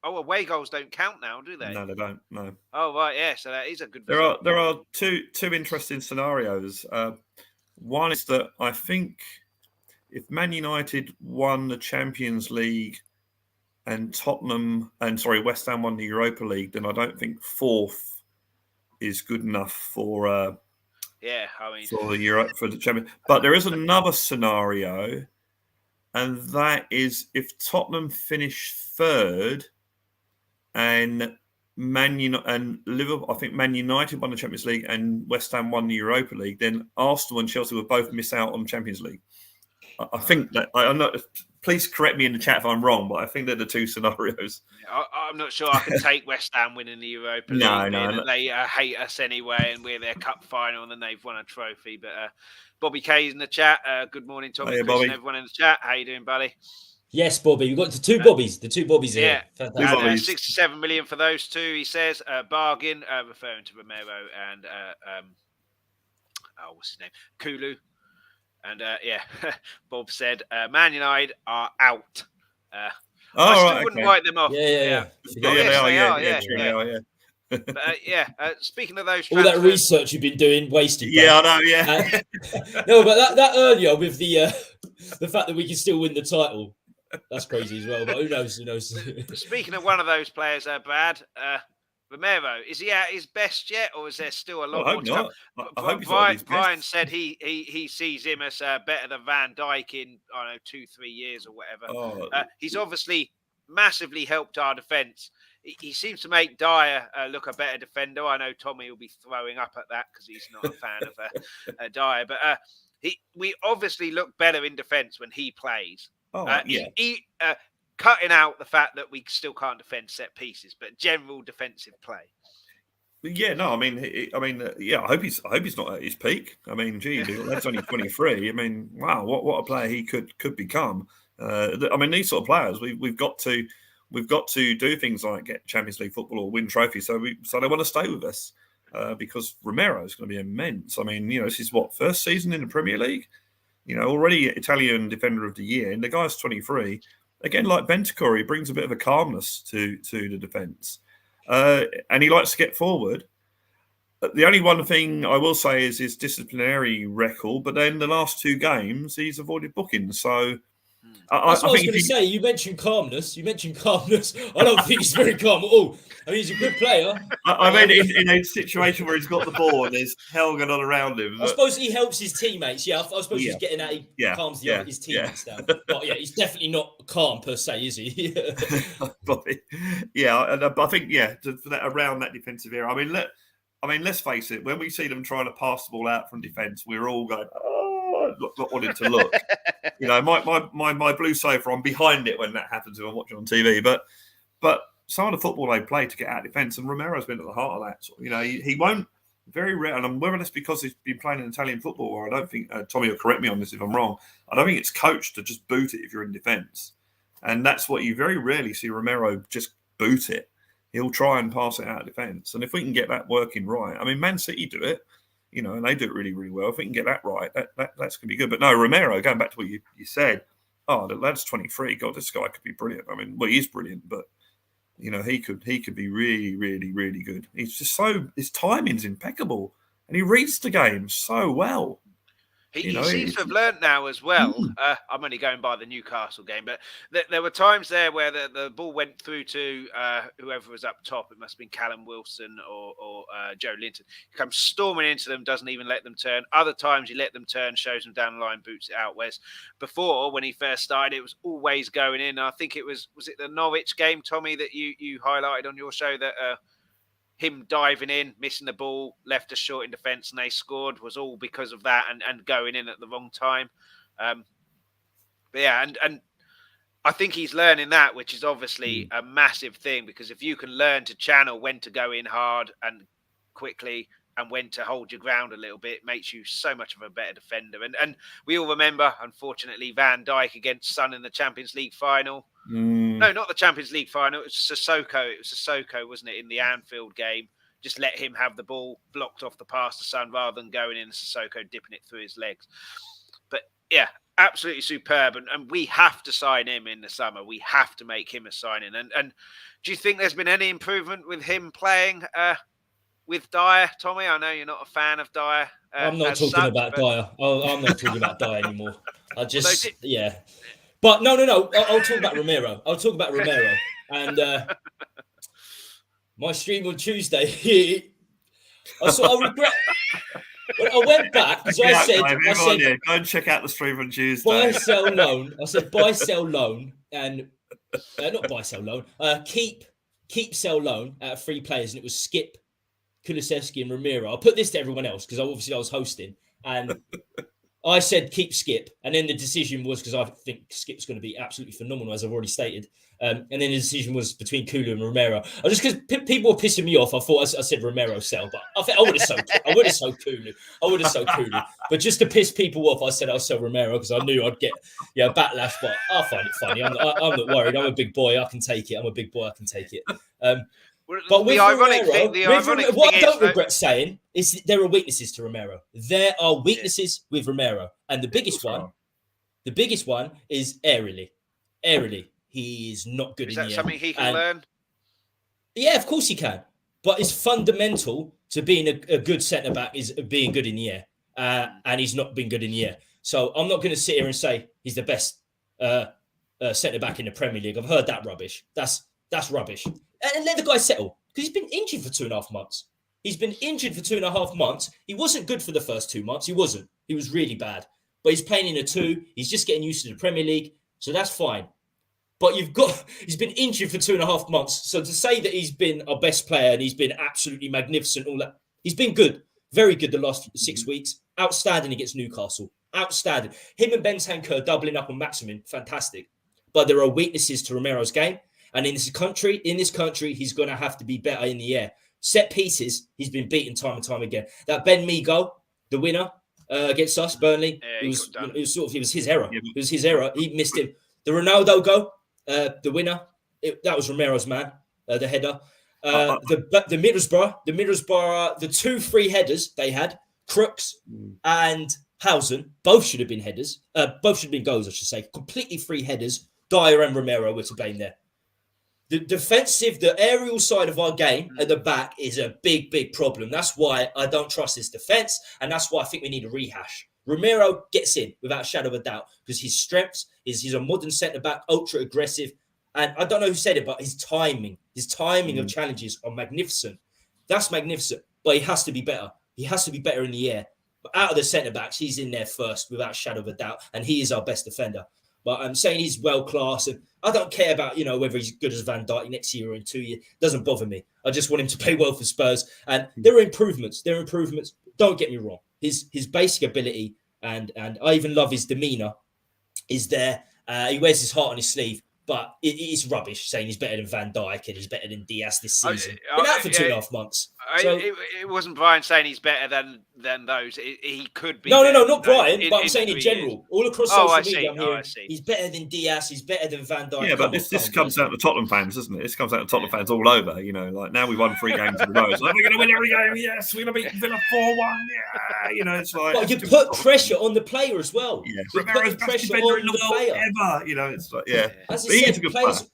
away goals don't count now, do they? No, they don't. No. Oh right, yeah. So that is a good result. There are two interesting scenarios. One is that I think if Man United won the Champions League and West Ham won the Europa League, then I don't think fourth is good enough for. For the champion. But there is another scenario, and that is if Tottenham finish third and Liverpool, I think Man United won the Champions League and West Ham won the Europa League, then Arsenal and Chelsea will both miss out on the Champions League. I think that I'm not. Please correct me in the chat if I'm wrong, but I think they're the two scenarios. I'm not sure I can take West Ham winning the Europa League. No. They hate us anyway, and we're their cup final, and then they've won a trophy. But Bobby K's in the chat. Good morning, Tommy, and everyone in the chat. How you doing, buddy? Yes, Bobby. You've got the two Bobbies. The two Bobbies here. And 67 million for those two, he says. Bargain, referring to Romero and what's his name? Kulu. And Bob said, Man United are out. I still wouldn't write them off. Yeah. They are. But speaking of those, all that research you've been doing, wasted. Yeah, I know. Yeah. No, but that earlier with the fact that we can still win the title, that's crazy as well. But who knows? Speaking of one of those players, Brad. Romero, is he at his best yet, or is there still a lot more to come? Brian said he sees him as better than Van Dijk in 2-3 years or whatever. He's obviously massively helped our defence. he seems to make Dyer look a better defender. I know Tommy will be throwing up at that because he's not a fan of Dyer, but we obviously look better in defence when he plays. He cutting out the fact that we still can't defend set pieces, but general defensive play. Yeah, no, I hope he's not at his peak. I mean, gee, that's only 23. I mean, wow, what a player he could become. These sort of players, we've got to do things like get Champions League football or win trophies. So they want to stay with us because Romero is going to be immense. I mean, this is first season in the Premier League. Already Italian Defender of the Year, and the guy's 23. Again, like Bentancur, he brings a bit of a calmness to the defence. And he likes to get forward. The only one thing I will say is his disciplinary record, but then the last 2 games, he's avoided bookings. So that's what I was going to say. You mentioned calmness. I don't think he's very calm at all. I mean, he's a good player. In a situation where he's got the ball and there's hell going on around him. I suppose he helps his teammates. Yeah, I suppose he's getting at he calms his teammates down. But yeah, he's definitely not calm per se, is he? And I think around that defensive area. I mean, let's face it. When we see them trying to pass the ball out from defence, we're all going, not wanting to look. My blue sofa, I'm behind it when that happens if I'm watching on TV. But some of the football they play to get out of defence, and Romero's been at the heart of that. He won't, very rare, and whether that's because he's been playing in Italian football, or I don't think, Tommy will correct me on this if I'm wrong, I don't think it's coached to just boot it if you're in defence. And that's what you very rarely see Romero just boot it. He'll try and pass it out of defence. And if we can get that working right, I mean, Man City do it, and they do it really, really well. If we can get that right, that's going to be good. But no, Romero, going back to what you said, the lad's 23. God, this guy could be brilliant. I mean, he is brilliant, but he could be really, really, really good. He's just his timing's impeccable, and he reads the game so well. He seems to have learnt now as well. I'm only going by the Newcastle game, but there were times there where the ball went through to whoever was up top. It must have been Callum Wilson or Joe Linton. He comes storming into them, doesn't even let them turn. Other times he let them turn, shows them down the line, boots it out. Whereas before, when he first started, it was always going in. I think it was it the Norwich game, Tommy, that you highlighted on your show that him diving in, missing the ball, left us short in defence, and they scored, was all because of that and going in at the wrong time. And I think he's learning that, which is obviously a massive thing, because if you can learn to channel when to go in hard and quickly and when to hold your ground a little bit, it makes you so much of a better defender. And we all remember, unfortunately, Van Dijk against Son in the Champions League final. No, not the Champions League final. It was Sissoko, wasn't it, in the Anfield game? Just let him have the ball, blocked off the pass to Son rather than going in and Sissoko dipping it through his legs. But yeah, absolutely superb. And we have to sign him in the summer. We have to make him a signing. And do you think there's been any improvement with him playing with Dyer, Tommy? I know you're not a fan of Dyer. I'm not talking about Dyer. I'm not talking about Dyer anymore. But no. I'll talk about Romero. And my stream on Tuesday, I regret. I went back because I said, go and check out the stream on Tuesday. Buy, sell, loan. I said buy, sell, loan, and not buy, sell, loan. Keep, sell, loan out of 3 players, and it was Skipp, Kulusevski, and Romero. I'll put this to everyone else because I was hosting, and I said keep Skipp, and then the decision was, because I think Skipp's going to be absolutely phenomenal, as I've already stated. And then the decision was between Kulu and Romero. Just because people were pissing me off, I thought I said Romero sell, but I would have sold Kulu. But just to piss people off, I said I'll sell Romero because I knew I'd get backlash. But I find it funny. I'm not worried. I'm a big boy. I can take it. But with Romero, what I don't regret saying is there are weaknesses to Romero. There are weaknesses with Romero, and the biggest one is aerially. He is not good in the air. Is that something he can learn? Yeah, of course he can. But it's fundamental to being a good centre-back is being good in the air. And he's not been good in the air. So I'm not going to sit here and say he's the best centre-back in the Premier League. I've heard that rubbish. That's rubbish. And let the guy settle. Because he's been injured for 2.5 months. He wasn't good for the first 2 months. He wasn't. He was really bad. But he's playing in a 2. He's just getting used to the Premier League. So that's fine. But he's been injured for 2.5 months. So to say that he's been our best player and he's been absolutely magnificent, all that, he's been good, very good the last 6 weeks. Outstanding against Newcastle. Outstanding. Him and Bentancur doubling up on Maximin, fantastic. But there are weaknesses to Romero's game. And in this country, he's going to have to be better in the air. Set pieces, he's been beaten time and time again. That Ben Mee goal, the winner against us, Burnley, it was his error. It was his error. He missed him. The Ronaldo goal, the winner, that was Romero's man, the header. The Middlesbrough, the 2 free headers they had, Crooks and Housen, both should have been headers. Both should have been goals, I should say. Completely free headers. Dyer and Romero were to blame there. The aerial side of our game at the back is a big, big problem. That's why I don't trust his defence, and that's why I think we need a rehash. Romero gets in without a shadow of a doubt because his strengths is he's a modern centre-back, ultra-aggressive, and I don't know who said it, but his timing of challenges are magnificent. That's magnificent, but he has to be better. He has to be better in the air. But out of the centre-backs, he's in there first without a shadow of a doubt, and he is our best defender. But I'm saying he's world-class, and I don't care about, whether he's good as Van Dijk next year or in 2 years. It doesn't bother me. I just want him to play well for Spurs. And there are improvements. Don't get me wrong. His basic ability, and I even love his demeanour, is there. He wears his heart on his sleeve. But it is rubbish saying he's better than Van Dijk and he's better than Diaz this season. Been out for 2.5 months. It wasn't Brian saying he's better than those. He could be. No, not Brian. But I'm saying in general, all across social media, I'm hearing see. He's better than Diaz. He's better than Van Dijk. Yeah, but this comes out to Tottenham fans, doesn't it? This comes out to Tottenham fans all over. Like now we won 3 games in a row. It's like we're going to win every game. Yes, we're going to beat Villa 4-1. Yeah, it's like. But you put pressure on the player as well. Yeah, Romero's best defender in the world ever. It's like As I said, players,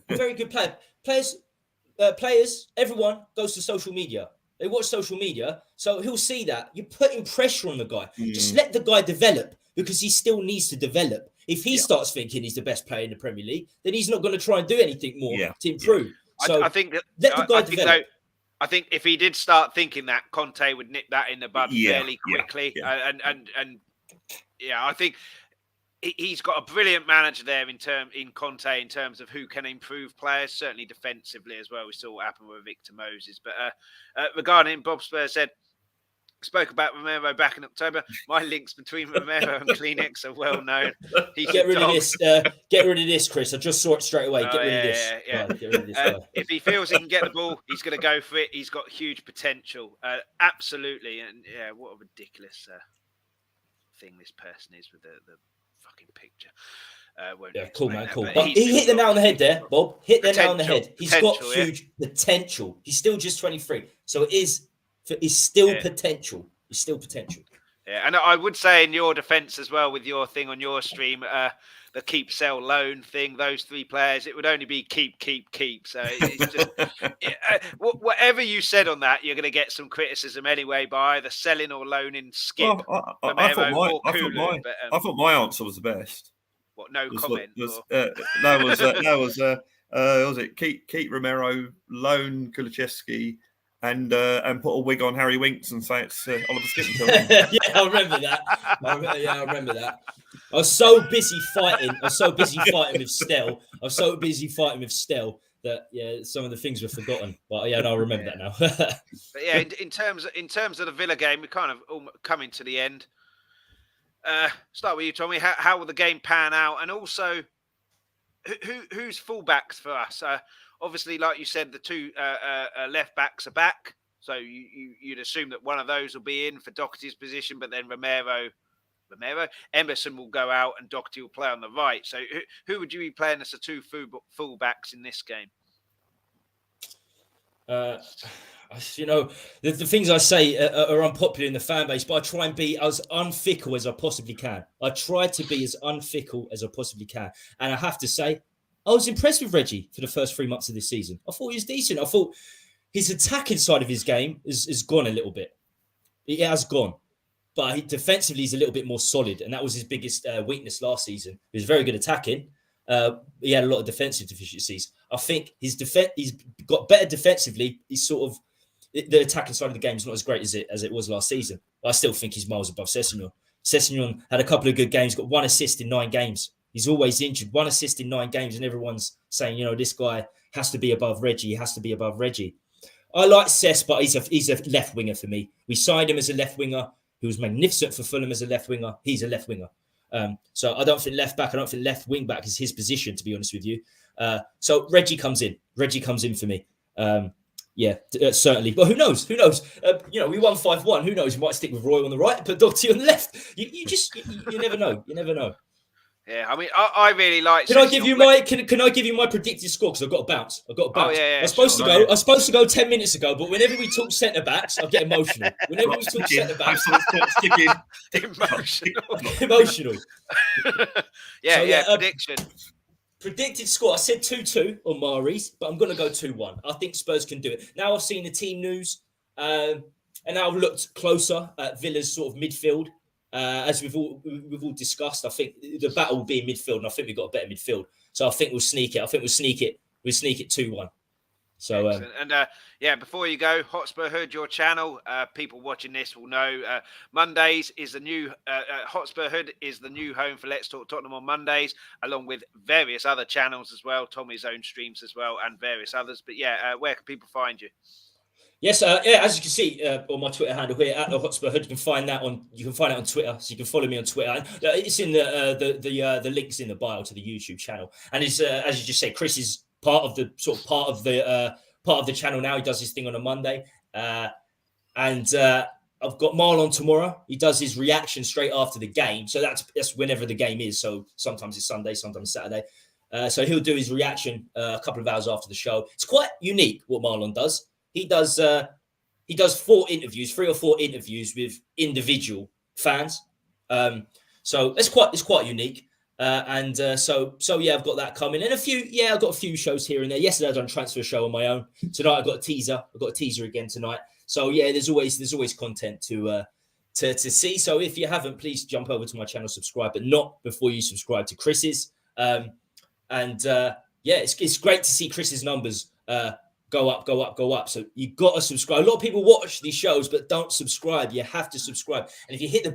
very good player. Players, everyone goes to social media. They watch social media, so he'll see that. You're putting pressure on the guy. Just let the guy develop because he still needs to develop. If he starts thinking he's the best player in the Premier League, then he's not going to try and do anything more to improve. So I think let the guy develop. I think if he did start thinking that, Conte would nip that in the bud fairly quickly. And I think he's got a brilliant manager there in Conte in terms of who can improve players, certainly defensively as well. We saw what happened with Victor Moses. But regarding Bob Spurs spoke about Romero back in October. My links between Romero and Kleenex are well known. Get rid of this, Chris. I just saw it straight away. Get rid of this. Yeah. Get rid of this if he feels he can get the ball, he's going to go for it. He's got huge potential. Absolutely. And what a ridiculous thing this person is with the fucking picture. Cool, man, cool. But he hit the nail on the head there, Bob. Hit the nail on the head. He's got huge potential. He's still just 23. So it's still potential. It's still potential. Yeah, and I would say in your defence as well, with your thing on your stream, the keep, sell, loan thing, those 3 players, it would only be keep. So it's just whatever you said on that, you're going to get some criticism anyway by either selling or loaning Skipp. I thought my answer was the best. What? No comment. Was it keep Romero, loan Kulusevski, and put a wig on Harry Winks and say it's Oliver Skipp. I remember that. I remember that. I was so busy fighting with Stell. That some of the things were forgotten. But I remember that now. But in terms of the Villa game, we kind of coming to the end. Start with you, Tommy. How will the game pan out, and also who's fullbacks for us? Obviously, like you said, the 2 left backs are back, so you'd assume that one of those will be in for Doherty's position, but then Emerson will go out and Doherty will play on the right. So who would you be playing as the 2 fullbacks in this game? The things I say are unpopular in the fan base, but I try and be as unfickle as I possibly can. I try to be as unfickle as I possibly can. And I have to say, I was impressed with Reggie for the first 3 months of this season. I thought he was decent. I thought his attacking side of his game is gone a little bit. It has gone. But defensively, he's a little bit more solid. And that was his biggest weakness last season. He was very good attacking. He had a lot of defensive deficiencies. I think he's got better defensively. He's sort of... The attacking side of the game is not as great as it was last season. But I still think he's miles above Sessegnon. Sessegnon had a couple of good games, got 1 assist in 9 games. He's always injured. 1 assist in 9 games, and everyone's saying, this guy has to be above Reggie. He has to be above Reggie. I like Cess, but he's a left winger for me. We signed him as a left winger. He was magnificent for Fulham as a left winger. He's a left winger. So I don't think left back. I don't think left wing back is his position, to be honest with you. So Reggie comes in. Reggie comes in for me. Certainly. But who knows? We won 5-1. Who knows? You might stick with Roy on the right, but Doherty on the left. You never know. You never know. Yeah, I mean, I really like. Can I give you my predicted score? Because I've got to bounce. Oh, yeah, I was supposed to go 10 minutes ago, but whenever we talk centre backs, I get emotional. Whenever we talk centre backs, emotional. Prediction. Predicted score. I said 2-2 on Mahrez, but I'm going to go 2-1. I think Spurs can do it. Now I've seen the team news, and now I've looked closer at Villa's sort of midfield. As we've all discussed, I think the battle will be in midfield, and I think we've got a better midfield. So I think we'll sneak it. We'll sneak it 2-1. So before you go, Hotspur Hood, your channel. People watching this will know Mondays is the new Hotspur Hood is the new home for Let's Talk Tottenham on Mondays, along with various other channels as well, Tommy's own streams as well, and various others. But where can people find you? Yes, as you can see on my Twitter handle here at the Hotspur Hood, you can find that on Twitter. So you can follow me on Twitter. It's in the links in the bio to the YouTube channel. And it's as you just said, Chris is part of the channel now. He does his thing on a Monday, and I've got Marlon tomorrow. He does his reaction straight after the game. So that's whenever the game is. So sometimes it's Sunday, sometimes Saturday. So he'll do his reaction a couple of hours after the show. It's quite unique what Marlon does. He does 3 or 4 interviews with individual fans. So it's quite unique. I've got that coming. And I've got a few shows here and there. Yesterday I done a transfer show on my own. Tonight I've got a teaser. I've got a teaser again tonight. So there's always content to see. So if you haven't, please jump over to my channel, subscribe, but not before you subscribe to Chris's. It's great to see Chris's numbers go up. So you got to subscribe. A lot of people watch these shows but don't subscribe. You have to subscribe. And if you hit the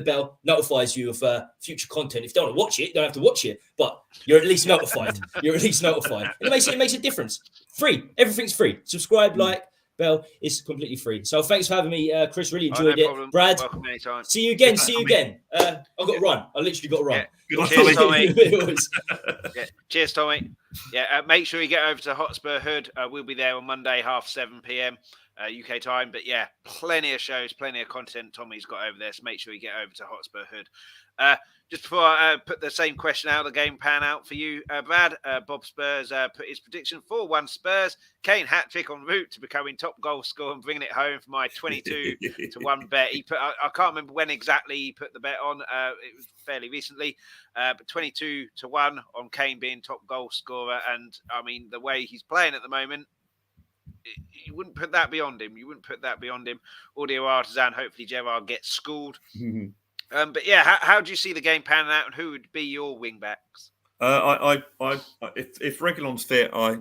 bell, notifies you of future content. If you don't want to watch it, you don't have to watch it, but you're at least notified. And it makes a difference. Free. Everything's free. Subscribe, like, bell. It's completely free. So thanks for having me, Chris. Really enjoyed it. Problem. Brad, see you again. I've got to run. I literally got to run. Yeah. Cheers, Tommy. Cheers, Tommy. Make sure you get over to Hotspur Hood. We'll be there on Monday, 7:30 p.m. UK time. But plenty of shows, plenty of content Tommy's got over there. So make sure you get over to Hotspur Hood. Just before I put the same question out, the game pan out for you, Brad. Bob Spurs put his prediction 4-1 Spurs. Kane hat-trick en route to becoming top goal scorer and bringing it home for my 22-1 bet. He put, I can't remember when exactly he put the bet on. It was fairly recently, but 22-1 on Kane being top goal scorer. And I mean, the way he's playing at the moment, you wouldn't put that beyond him. Audio artisan. Hopefully Gerrard gets schooled. Mm-hmm. How do you see the game panning out, and who would be your wing backs? If Reguilon's fit, I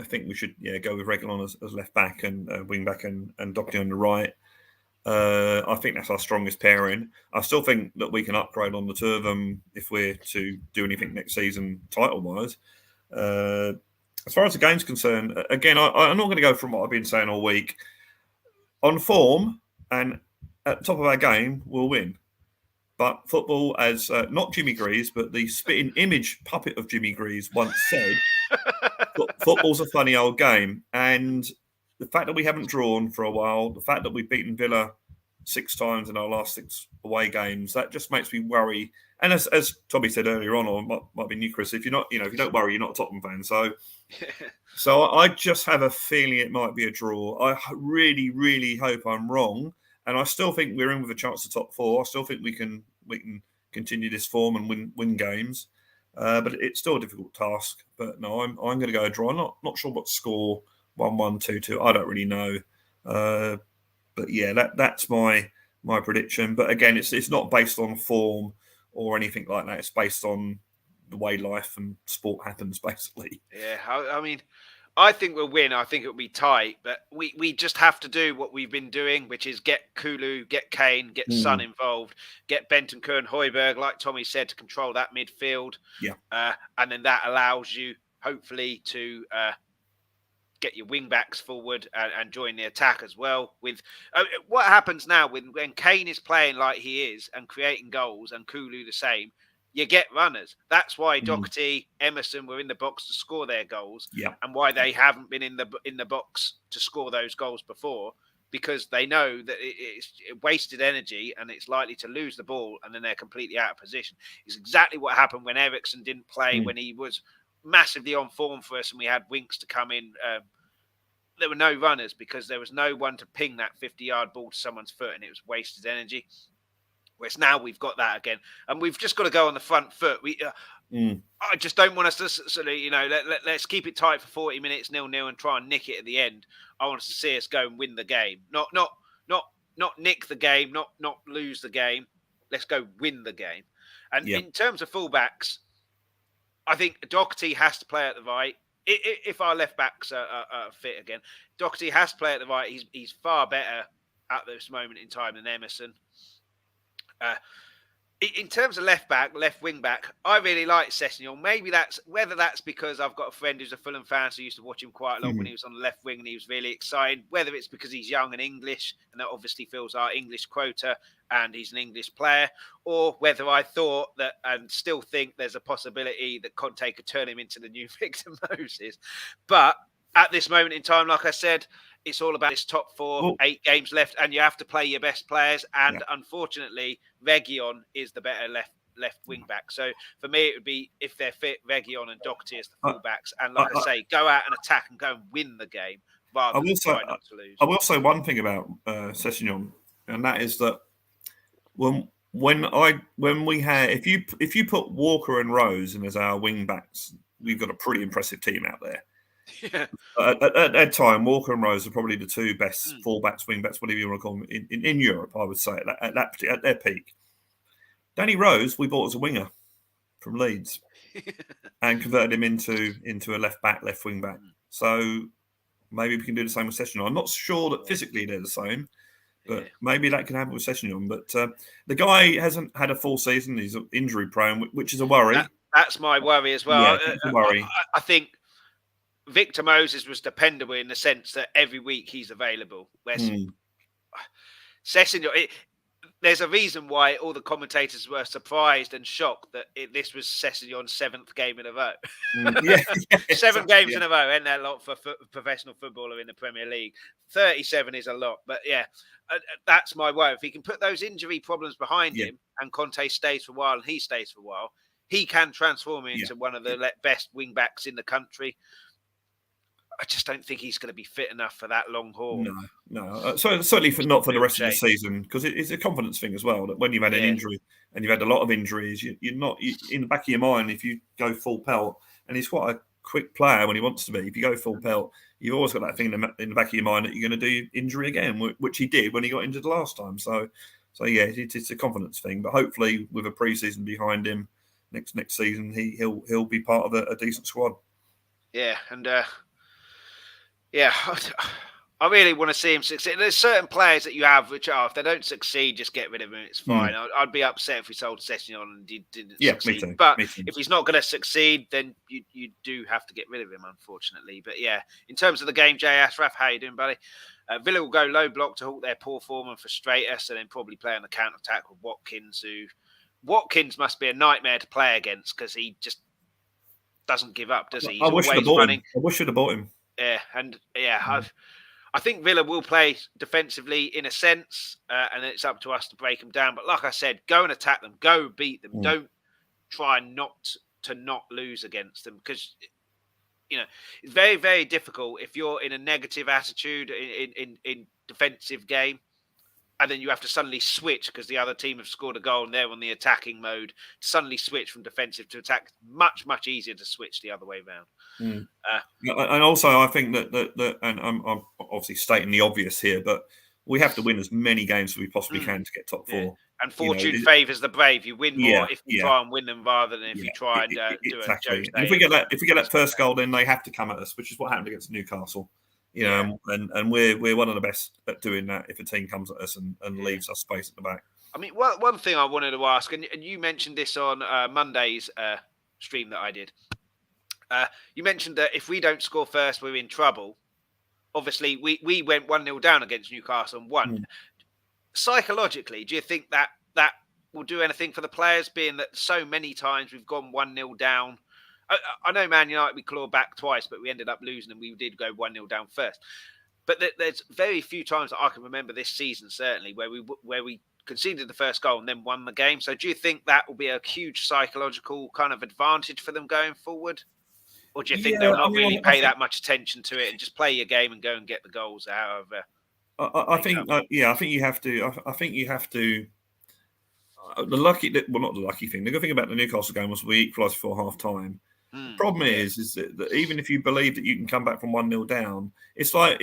think we should go with Reguilon as left back and wing back and Doherty on the right. I think that's our strongest pairing. I still think that we can upgrade on the two of them if we're to do anything next season title wise. As far as the game's concerned, again, I'm not going to go from what I've been saying all week. On form and at the top of our game, we'll win. But football, as not Jimmy Greaves, but the spitting image puppet of Jimmy Greaves once said, football's a funny old game. And the fact that we haven't drawn for a while, the fact that we've beaten Villa 6 times in our last 6 away games, that just makes me worry. And as Tommy said earlier on, or might be new, Chris, if you don't worry, you're not a Tottenham fan. So I just have a feeling it might be a draw. I really, really hope I'm wrong. And I still think we're in with a chance to top 4. I still think we can continue this form and win games. But it's still a difficult task. But no, I'm going to go a draw. I'm not sure what score, 1-1, 2-2. I don't really know. But that's my prediction. But again, it's not based on form or anything like that. It's based on the way life and sport happens, basically. Yeah, I mean, I think we'll win. I think it'll be tight, but we just have to do what we've been doing, which is get Kulu, get Kane, get Son involved, get Bentancur and Højbjerg, like Tommy said, to control that midfield. Yeah. And then that allows you, hopefully, to get your wing backs forward and join the attack as well. With what happens now when Kane is playing like he is and creating goals, and Kulu the same, you get runners. That's why Doherty, Emerson were in the box to score their goals, and why they haven't been in the box to score those goals before, because they know that it's wasted energy and it's likely to lose the ball, and then they're completely out of position. It's exactly what happened when Eriksen didn't play, when he was massively on form for us and we had Winks to come in. There were no runners because there was no one to ping that 50-yard ball to someone's foot, and it was wasted energy. Whereas now we've got that again, and we've just got to go on the front foot. I just don't want us to sort of, let's keep it tight for 40 minutes, 0-0, and try and nick it at the end. I want us to see us go and win the game, not nick the game, not lose the game. Let's go win the game. And in terms of fullbacks, I think Doherty has to play at the right. If our left backs are fit again, Doherty has to play at the right. He's far better at this moment in time than Emerson. In terms of left wing back, I really like Sessegnon. Maybe whether that's because I've got a friend who's a Fulham fan, so I used to watch him quite a lot when he was on the left wing, and he was really excited. Whether it's because he's young and English, and that obviously fills our English quota, and he's an English player, or whether I thought that and still think there's a possibility that Conte could turn him into the new Victor Moses. But at this moment in time, like I said, it's all about this top four, 8 games left, and you have to play your best players. And unfortunately, Reguilón is the better left wing back. So for me, it would be, if they're fit, Reguilón and Doherty as the fullbacks. And like I say, go out and attack and go and win the game rather than try not to lose. I will say one thing about Sessegnon, and that is that when we had, if you put Walker and Rose in as our wing backs, we've got a pretty impressive team out there. Yeah. At that time, Walker and Rose are probably the 2 best fullbacks, wingbacks, whatever you want to call them, in Europe, I would say, at their peak. Danny Rose, we bought as a winger from Leeds and converted him into a left wing back. So maybe we can do the same with Sessegnon. I'm not sure that physically they're the same, but maybe that can happen with Sessegnon. But the guy hasn't had a full season. He's injury prone, which is a worry. That's my worry as well. Yeah, it's a worry. I think Victor Moses was dependable in the sense that every week he's available. Whereas Sessegnon, there's a reason why all the commentators were surprised and shocked that this was Sessegnon's 7th game in a row. 7 games in a row, isn't that a lot for a professional footballer in the Premier League? 37 is a lot, but that's my worry. If he can put those injury problems behind him, and Conte stays for a while and he stays for a while, he can transform into one of the best wing backs in the country. I just don't think he's going to be fit enough for that long haul. No. So certainly not for the rest of the season, because it's a confidence thing as well. That when you've had an injury, and you've had a lot of injuries, you're not in the back of your mind. If you go full pelt, and he's quite a quick player when he wants to be. If you go full pelt, you've always got that thing in the back of your mind that you're going to do injury again, which he did when he got injured last time. So it's a confidence thing. But hopefully, with a pre-season behind him, next season he'll be part of a decent squad. Yeah, and. I really want to see him succeed. There's certain players that you have which are, if they don't succeed, just get rid of him. It's fine. I'd be upset if we sold Sessegnon and he didn't succeed. Me too. But if he's not going to succeed, then you do have to get rid of him, unfortunately. But in terms of the game, Jay Ashraf, how you doing, buddy? Villa will go low block to halt their poor form and frustrate us, and then probably play on the counter-attack with Watkins, Watkins must be a nightmare to play against because he just doesn't give up, does he? He's always running. I wish I'd have bought him. I think Villa will play defensively in a sense, and it's up to us to break them down. But like I said, go and attack them, go beat them. Don't try not lose against them, because it's very, very difficult if you're in a negative attitude in defensive game, and then you have to suddenly switch because the other team have scored a goal and they're on the attacking mode. To suddenly switch from defensive to attack, much, much easier to switch the other way around. And also, I think that and I'm obviously stating the obvious here, but we have to win as many games as we possibly can to get top four. And fortune favours the brave. You win more if you try and win them rather than if you try and do exactly. a And if we get that first goal, then they have to come at us, which is what happened against Newcastle. And we're one of the best at doing that if a team comes at us and leaves us space at the back. I mean, one thing I wanted to ask, and you mentioned this on Monday's stream that I did. You mentioned that if we don't score first, we're in trouble. Obviously, we went 1-0 down against Newcastle and won. Psychologically, do you think that will do anything for the players, being that so many times we've gone 1-0 down? I know Man United, we clawed back twice, but we ended up losing and we did go 1-0 down first. But there's very few times that I can remember this season, certainly, where we conceded the first goal and then won the game. So do you think that will be a huge psychological kind of advantage for them going forward? Or do you think they'll not really pay that much attention to it and just play your game and go and get the goals out of I think you have to. I think you have to. Not the lucky thing. The good thing about the Newcastle game was we equalised before half time. The problem is that even if you believe that you can come back from 1-0 down, it's like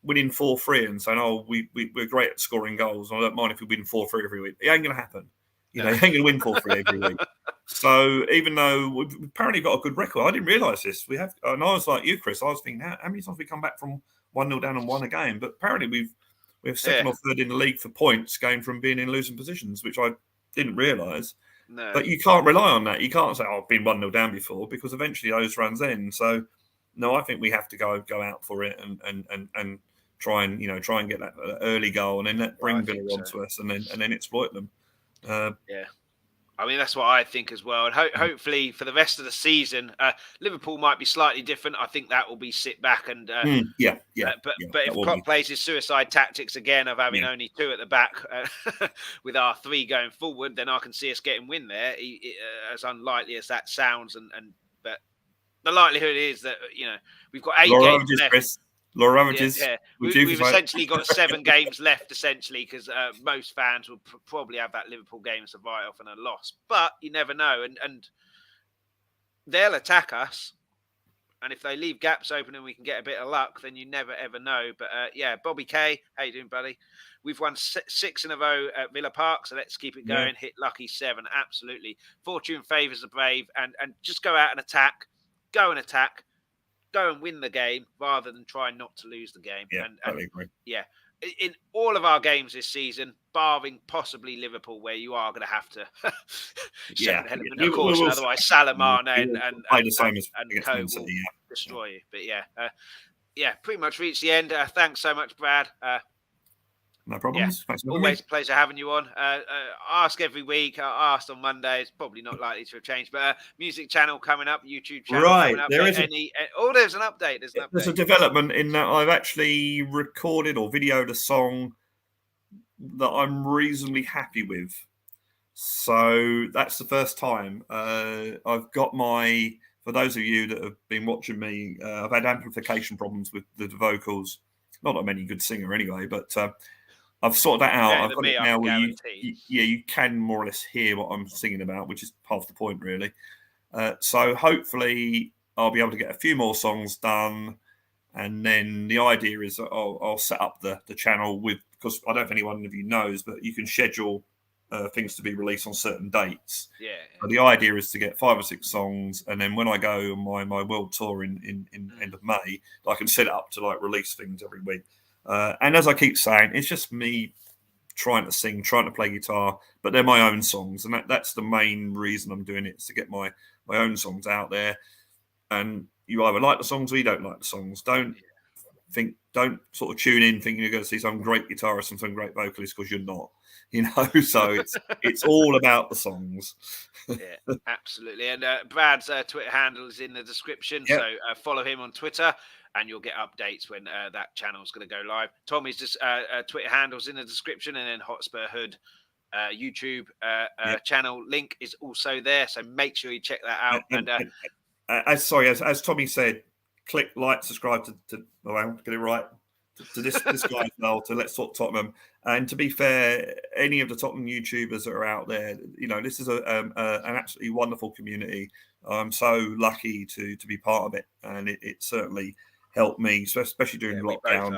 winning 4-3 and saying, "Oh, we're great at scoring goals. I don't mind if we win 4-3 every week." It ain't going to happen. You ain't going to win 4-3 every week. So even though we've apparently got a good record, I didn't realise this. We have, and I was like you, Chris. I was thinking, how many times we come back from 1-0 down and won a game? But apparently we're second or third in the league for points, going from being in losing positions, which I didn't realise. No. But you can't rely on that. You can't say, "Oh, I've been 1-0 down before," because eventually those runs end. So no, I think we have to go out for it and try and get that early goal and then bring Villa onto us and then exploit them. I mean, that's what I think as well. And hopefully for the rest of the season, Liverpool might be slightly different. I think that will be sit back and but if Klopp plays his suicide tactics again of having only two at the back with our three going forward, then I can see us getting win there. As unlikely as that sounds, but the likelihood is that we've got 8 games left. Chris. Lower averages. We've essentially got 7 games left, essentially, because most fans will probably have that Liverpool game as a write-off and a loss. But you never know, and they'll attack us. And if they leave gaps open and we can get a bit of luck, then you never ever know. But Bobby K, how you doing, buddy? We've won 6 in a row at Villa Park, so let's keep it going. Hit lucky 7, absolutely. Fortune favours the brave, and just go out and attack. Go and attack. Go and win the game rather than try not to lose the game. In all of our games this season, barring possibly Liverpool, where you are going to have to of course, otherwise Salamane and Co will destroy you. But pretty much reached the end. Thanks so much, Brad. No problems. Always a pleasure having you on. Ask every week. I asked on Monday. It's probably not likely to have changed, but music channel coming up, YouTube channel coming up. There's an update. There's a development in that I've actually recorded or videoed a song that I'm reasonably happy with. So that's the first time. I've got for those of you that have been watching me, I've had amplification problems with the vocals. Not that I'm any good singer anyway, but I've sorted that out. I've got it now where you can more or less hear what I'm singing about, which is half the point, really. So hopefully I'll be able to get a few more songs done. And then the idea is that I'll set up the channel because I don't know if anyone of you knows, but you can schedule things to be released on certain dates. So the idea is to get 5 or 6 songs. And then when I go on my world tour in end of May, I can set it up to release things every week. And as I keep saying, it's just me trying to sing, trying to play guitar, but they're my own songs. And that's the main reason I'm doing it, is to get my own songs out there. And you either like the songs or you don't like the songs. Don't sort of tune in thinking you're going to see some great guitarist and some great vocalist, because you're not. So it's all about the songs. Absolutely. And Brad's Twitter handle is in the description. So follow him on Twitter and you'll get updates when that channel is going to go live. Tommy's just Twitter handle's in the description, and then Hotspur Hood YouTube channel link is also there. So make sure you check that out. As Tommy said, click like, subscribe to get it right, to this guy as well, to Let's Talk Tottenham. And to be fair, any of the Tottenham YouTubers that are out there, this is an absolutely wonderful community. I'm so lucky to be part of it, and it certainly helped me, especially during lockdown.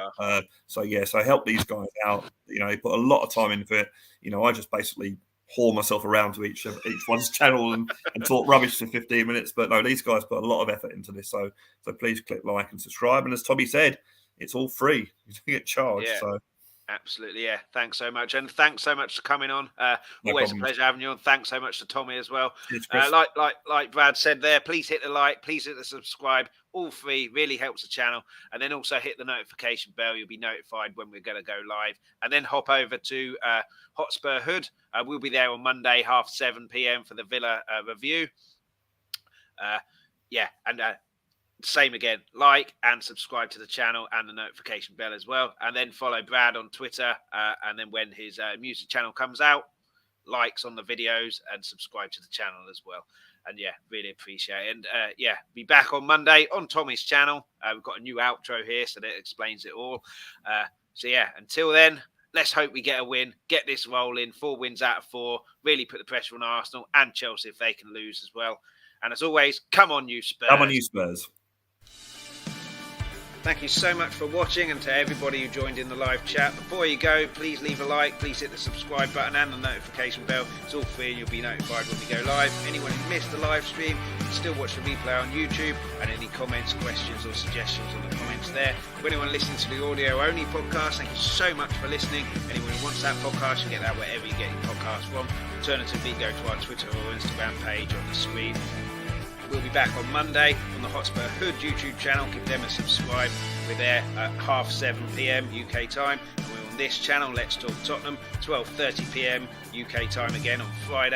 So help these guys out. Put a lot of time into it. I just basically haul myself around to each one's channel and talk rubbish for 15 minutes. But no, these guys put a lot of effort into this. So please click like and subscribe. And as Tommy said, it's all free. You don't get charged. Yeah. So. Absolutely, yeah. Thanks so much, and thanks so much for coming on. Always a pleasure having you on. Thanks so much to Tommy as well. Like Brad said there, please hit the like, please hit the subscribe. All free, really helps the channel. And then also hit the notification bell. You'll be notified when we're going to go live. And then hop over to Hotspur Hood. We'll be there on Monday, 7:30 p.m. for the Villa review. Same again, like and subscribe to the channel and the notification bell as well. And then follow Brad on Twitter. And then when his music channel comes out, likes on the videos and subscribe to the channel as well. And really appreciate it. And be back on Monday on Tommy's channel. We've got a new outro here, so that explains it all. Until then, let's hope we get a win, get this rolling. 4 wins out of 4. Really put the pressure on Arsenal and Chelsea if they can lose as well. And as always, come on, you Spurs. Come on, you Spurs. Thank you so much for watching, and to everybody who joined in the live chat. Before you go, please leave a like, please hit the subscribe button and the notification bell. It's all free and you'll be notified when we go live. Anyone who missed the live stream can still watch the replay on YouTube, and any comments, questions or suggestions on the comments there. For anyone listening to the audio-only podcast, thank you so much for listening. Anyone who wants that podcast, you get that wherever you get your podcast from. Alternatively, go to our Twitter or Instagram page on the screen. We'll be back on Monday on the Hotspur Hood YouTube channel. Give them a subscribe. We're there at 7:30 p.m. UK time. And we're on this channel, Let's Talk Tottenham, 12:30 p.m. UK time again on Friday.